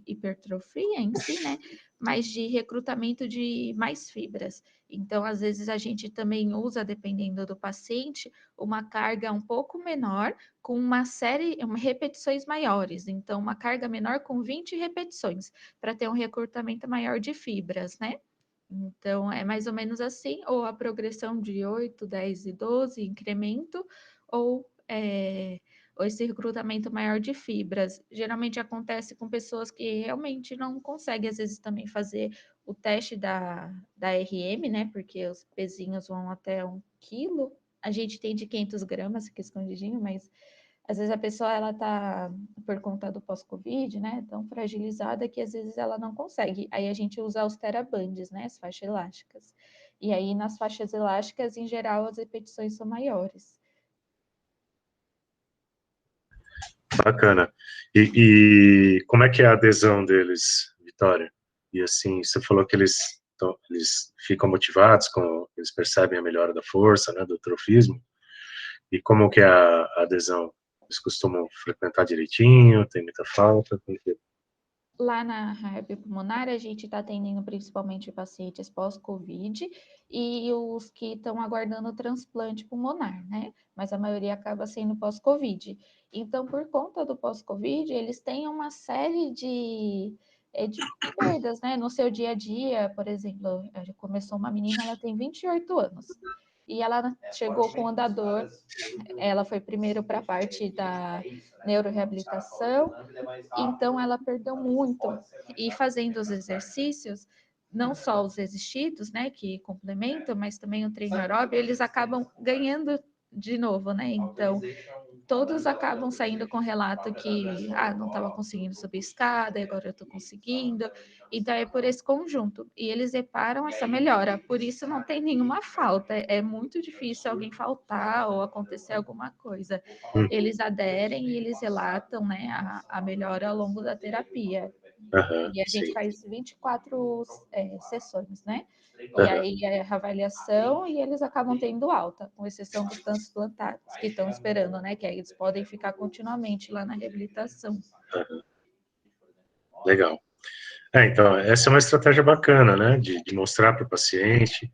hipertrofia em si, né? Mas de recrutamento de mais fibras. Então, às vezes, a gente também usa, dependendo do paciente, uma carga um pouco menor, com uma série, repetições maiores. Então, uma carga menor com 20 repetições, para ter um recrutamento maior de fibras, né? Então, é mais ou menos assim, ou a progressão de 8, 10 e 12, incremento, ou esse recrutamento maior de fibras. Geralmente acontece com pessoas que realmente não conseguem, às vezes, também fazer o teste da RM, né? Porque os pezinhos vão até 1 quilo. A gente tem de 500 gramas aqui escondidinho, mas às vezes a pessoa, ela tá, por conta do pós-Covid, né, tão fragilizada que às vezes ela não consegue. Aí a gente usa os terabands, né, as faixas elásticas. E aí nas faixas elásticas, em geral, as repetições são maiores. Bacana. E como é que é a adesão deles, Vitória? E assim, você falou que eles ficam motivados, eles percebem a melhora da força, né, do trofismo. E como que é a adesão? Eles costumam frequentar direitinho? Tem muita falta? Como que é? Lá na HARP pulmonar, a gente está atendendo principalmente pacientes pós-Covid e os que estão aguardando transplante pulmonar, né? Mas a maioria acaba sendo pós-Covid. Então, por conta do pós-Covid, eles têm uma série de perdas, né? No seu dia a dia, por exemplo, começou uma menina, ela tem 28 anos. E ela chegou com andador, ela foi primeiro para a parte da neuroreabilitação, então ela perdeu muito. E fazendo os exercícios, não só os resistidos, né, que complementam, mas também o treino aeróbio, eles acabam ganhando de novo, né? Então, todos acabam saindo com relato que não estava conseguindo subir escada, agora eu estou conseguindo. Então, é por esse conjunto. E eles reparam essa melhora, por isso não tem nenhuma falta. É muito difícil alguém faltar ou acontecer alguma coisa. Eles aderem e eles relatam, né, a melhora ao longo da terapia. E a gente faz 24 sessões, né? E aí é a avaliação e eles acabam tendo alta, com exceção dos transplantados que estão esperando, né? Que aí eles podem ficar continuamente lá na reabilitação. Legal. Então, essa é uma estratégia bacana, né? De mostrar para o paciente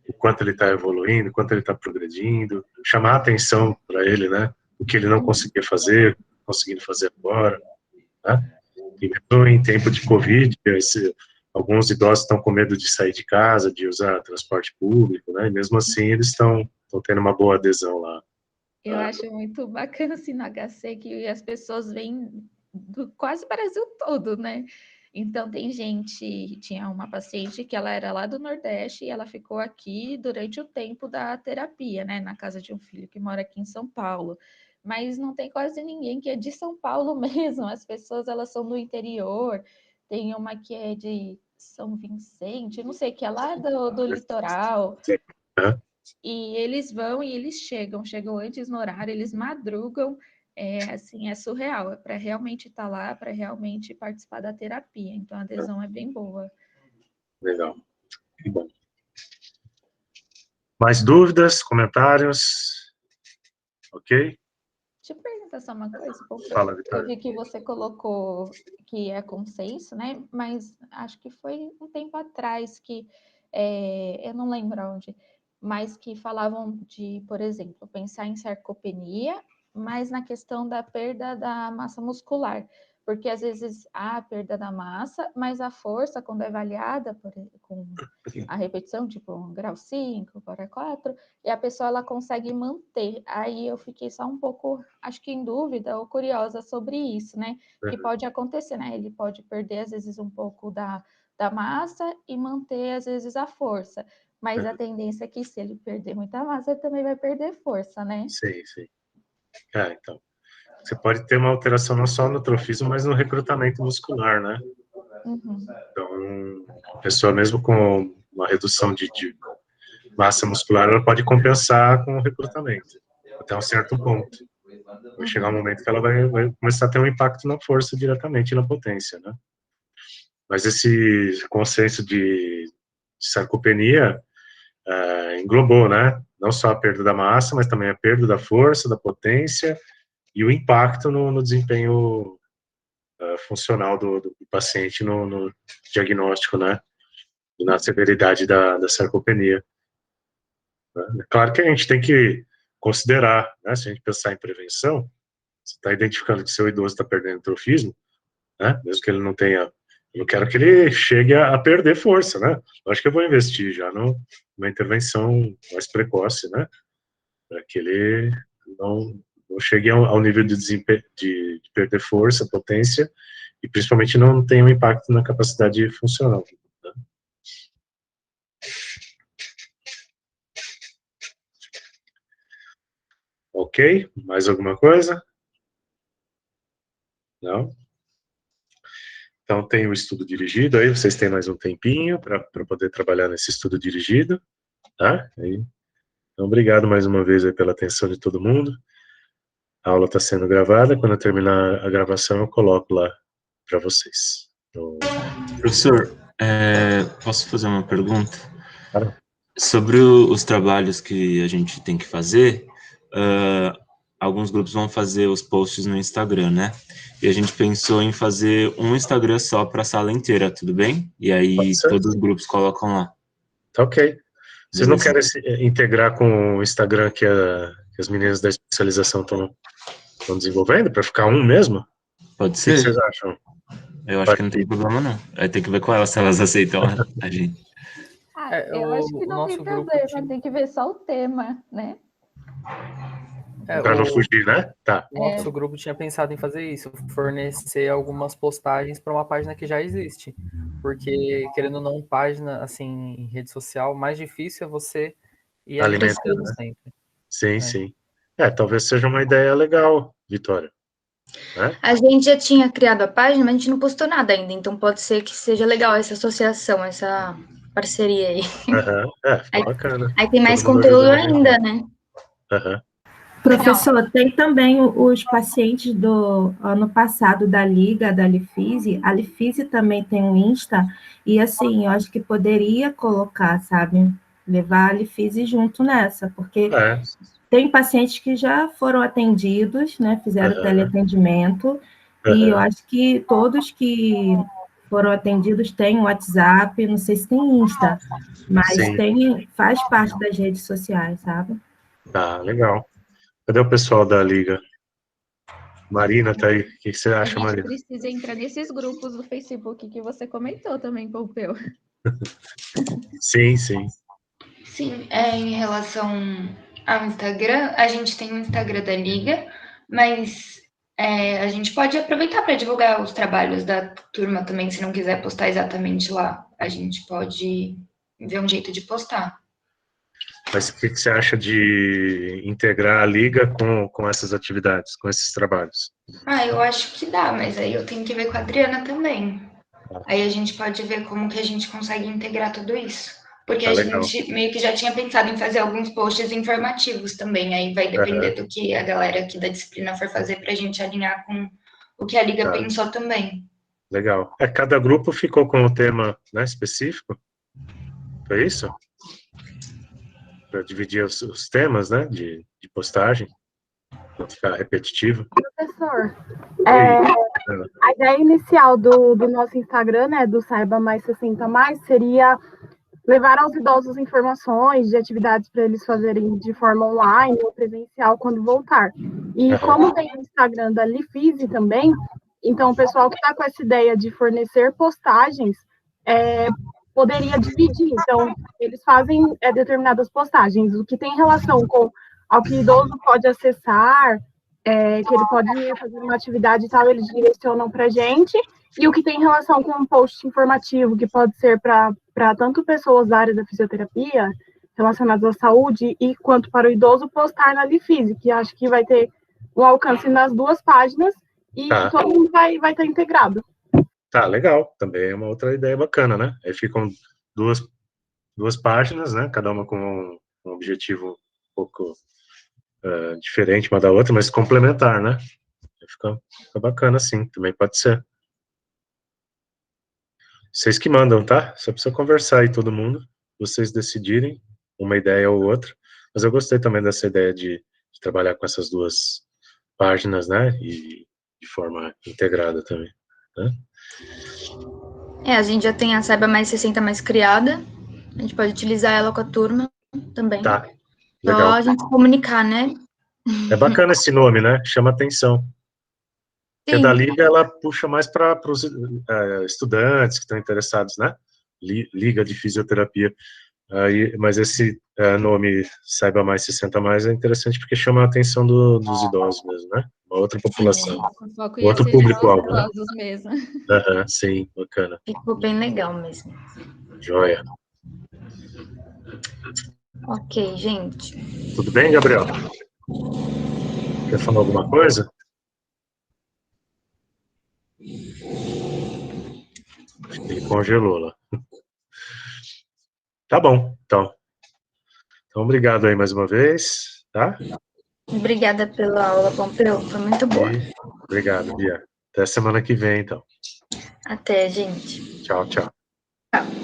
o quanto ele está evoluindo, o quanto ele está progredindo, chamar a atenção para ele, né? O que ele não conseguia fazer, conseguindo fazer agora, né? E mesmo em tempo de Covid, alguns idosos estão com medo de sair de casa, de usar transporte público, né? E mesmo assim eles estão tendo uma boa adesão lá. Eu acho muito bacana assim no HC que as pessoas vêm do quase o Brasil todo, né? Então tem gente, tinha uma paciente que ela era lá do Nordeste e ela ficou aqui durante o tempo da terapia, né? Na casa de um filho que mora aqui em São Paulo. Mas não tem quase ninguém que é de São Paulo mesmo. As pessoas, elas são do interior. Tem uma que é de São Vicente, não sei, que é lá do litoral. E eles vão e eles chegam antes no horário, eles madrugam, assim, é surreal, é para realmente estar lá, para realmente participar da terapia, então a adesão é bem boa. Legal, que bom. Mais dúvidas, comentários? Ok? Deixa eu perguntar só uma coisa, porque Fala, eu Vitória. vi que você colocou que é consenso, né? Mas acho que foi um tempo atrás que, eu não lembro onde, mas que falavam de, por exemplo, pensar em sarcopenia, mas na questão da perda da massa muscular. Porque às vezes há a perda da massa, mas a força, quando é avaliada com a repetição, tipo um grau 5, grau 4, e a pessoa ela consegue manter. Aí eu fiquei só um pouco, acho que em dúvida ou curiosa sobre isso, né? Que pode acontecer, né? Ele pode perder, às vezes, um pouco da massa e manter, às vezes, a força. Mas a tendência é que se ele perder muita massa, ele também vai perder força, né? Sim, sim. Então, você pode ter uma alteração não só no trofismo, mas no recrutamento muscular, né? Uhum. Então, a pessoa mesmo com uma redução de massa muscular, ela pode compensar com o recrutamento, até um certo ponto. Vai chegar um momento que ela vai começar a ter um impacto na força diretamente, na potência, né? Mas esse consenso de sarcopenia englobou, né? não só a perda da massa, mas também a perda da força, da potência e o impacto no desempenho funcional do paciente no diagnóstico, né, e na severidade da sarcopenia. Claro que a gente tem que considerar, né, se a gente pensar em prevenção, você está identificando que seu idoso está perdendo trofismo, né, mesmo que ele não tenha, eu não quero que ele chegue a perder força, né, eu acho que eu vou investir já numa intervenção mais precoce, né, para que ele não chegue ao nível de desempenho, de perder força, potência, e principalmente não tenha um impacto na capacidade funcional. Né? Ok? Mais alguma coisa? Não? Então tem o estudo dirigido aí, vocês têm mais um tempinho para poder trabalhar nesse estudo dirigido, tá? Aí, então, obrigado mais uma vez aí pela atenção de todo mundo. A aula está sendo gravada, quando eu terminar a gravação eu coloco lá para vocês. Então... Professor, posso fazer uma pergunta? Claro. Sobre os trabalhos que a gente tem que fazer, alguns grupos vão fazer os posts no Instagram, né? E a gente pensou em fazer um Instagram só para a sala inteira, tudo bem? E aí todos os grupos colocam lá. Tá ok. Vocês não querem se integrar com o Instagram que as meninas da especialização estão desenvolvendo, para ficar um mesmo? Pode ser. O que vocês acham? Eu acho que não tem problema, não. Vai ter que ver com elas se elas aceitam a gente. Eu acho que não tem problema, tem que ver só o tema, né? Para não fugir, né? Tá. O nosso grupo tinha pensado em fazer isso, fornecer algumas postagens para uma página que já existe. Porque, querendo ou não, página, assim, em rede social, mais difícil é você ir alimentando sempre. Sim, sim. Talvez seja uma ideia legal, Vitória. Né? A gente já tinha criado a página, mas a gente não postou nada ainda, então pode ser que seja legal essa associação, essa parceria aí. Bacana. Aí tem mais conteúdo ainda, né? Professor, tem também os pacientes do ano passado da Liga, da Lifise. A Lifise também tem um Insta, e assim, eu acho que poderia colocar, sabe? Levar a Lifise junto nessa, porque tem pacientes que já foram atendidos, né? Fizeram teleatendimento, e eu acho que todos que foram atendidos têm WhatsApp, não sei se tem Insta, mas faz parte das redes sociais, sabe? Tá, legal. Cadê o pessoal da Liga? Marina tá aí. O que você acha, Marina? A gente precisa entrar nesses grupos do Facebook que você comentou também, Pompeu. Sim, sim. Sim, em relação ao Instagram, a gente tem o Instagram da Liga, mas a gente pode aproveitar para divulgar os trabalhos da turma também, se não quiser postar exatamente lá. A gente pode ver um jeito de postar. Mas o que você acha de integrar a Liga com essas atividades, com esses trabalhos? Eu acho que dá, mas aí eu tenho que ver com a Adriana também. Aí a gente pode ver como que a gente consegue integrar tudo isso. Porque a gente meio que já tinha pensado em fazer alguns posts informativos também, aí vai depender do que a galera aqui da disciplina for fazer para a gente alinhar com o que a Liga pensou também. Legal. Cada grupo ficou com um tema, né, específico? Foi isso? Para dividir os temas, né, de postagem, para ficar repetitivo. Professor, a ideia inicial do nosso Instagram, né, do Saiba Mais 60 Mais, seria levar aos idosos informações de atividades para eles fazerem de forma online ou presencial quando voltar. E como tem o Instagram da Lifise também, então o pessoal que está com essa ideia de fornecer postagens poderia dividir. Então, eles fazem determinadas postagens, o que tem relação com ao que o idoso pode acessar, que ele pode fazer uma atividade e tal, eles direcionam para a gente, e o que tem relação com um post informativo, que pode ser para tanto pessoas da área da fisioterapia, relacionadas à saúde, e quanto para o idoso postar na Lifise, que acho que vai ter um alcance nas duas páginas, e todo mundo vai estar integrado. Tá, legal. Também é uma outra ideia bacana, né? Aí ficam duas páginas, né? Cada uma com um objetivo um pouco diferente uma da outra, mas complementar, né? Fica bacana, sim. Também pode ser. Vocês que mandam, tá? Só precisa conversar aí todo mundo. Vocês decidirem uma ideia ou outra. Mas eu gostei também dessa ideia de trabalhar com essas duas páginas, né? E de forma integrada também, né? A gente já tem a Saiba Mais 60 mais criada. A gente pode utilizar ela com a turma também. Tá, Só legal. a gente comunicar, né? É bacana esse nome, né? Chama atenção. Porque Sim. da Liga, ela puxa mais para os estudantes que estão interessados, né? Liga de Fisioterapia. Mas esse nome Saiba Mais 60 mais é interessante porque chama a atenção dos idosos mesmo, né? Uma outra população. O foco ia Outro ser público-alvo, né? idosos mesmo. Sim, bacana. Ficou bem legal mesmo. Joia. Ok, gente. Tudo bem, Gabriel? Quer falar alguma coisa? Acho que ele congelou lá. Tá bom, então. Então, obrigado aí mais uma vez, tá? Obrigada pela aula, Pompeu. Foi muito boa. Obrigado, Bia. Até semana que vem, então. Até, gente. Tchau, tchau. Tchau.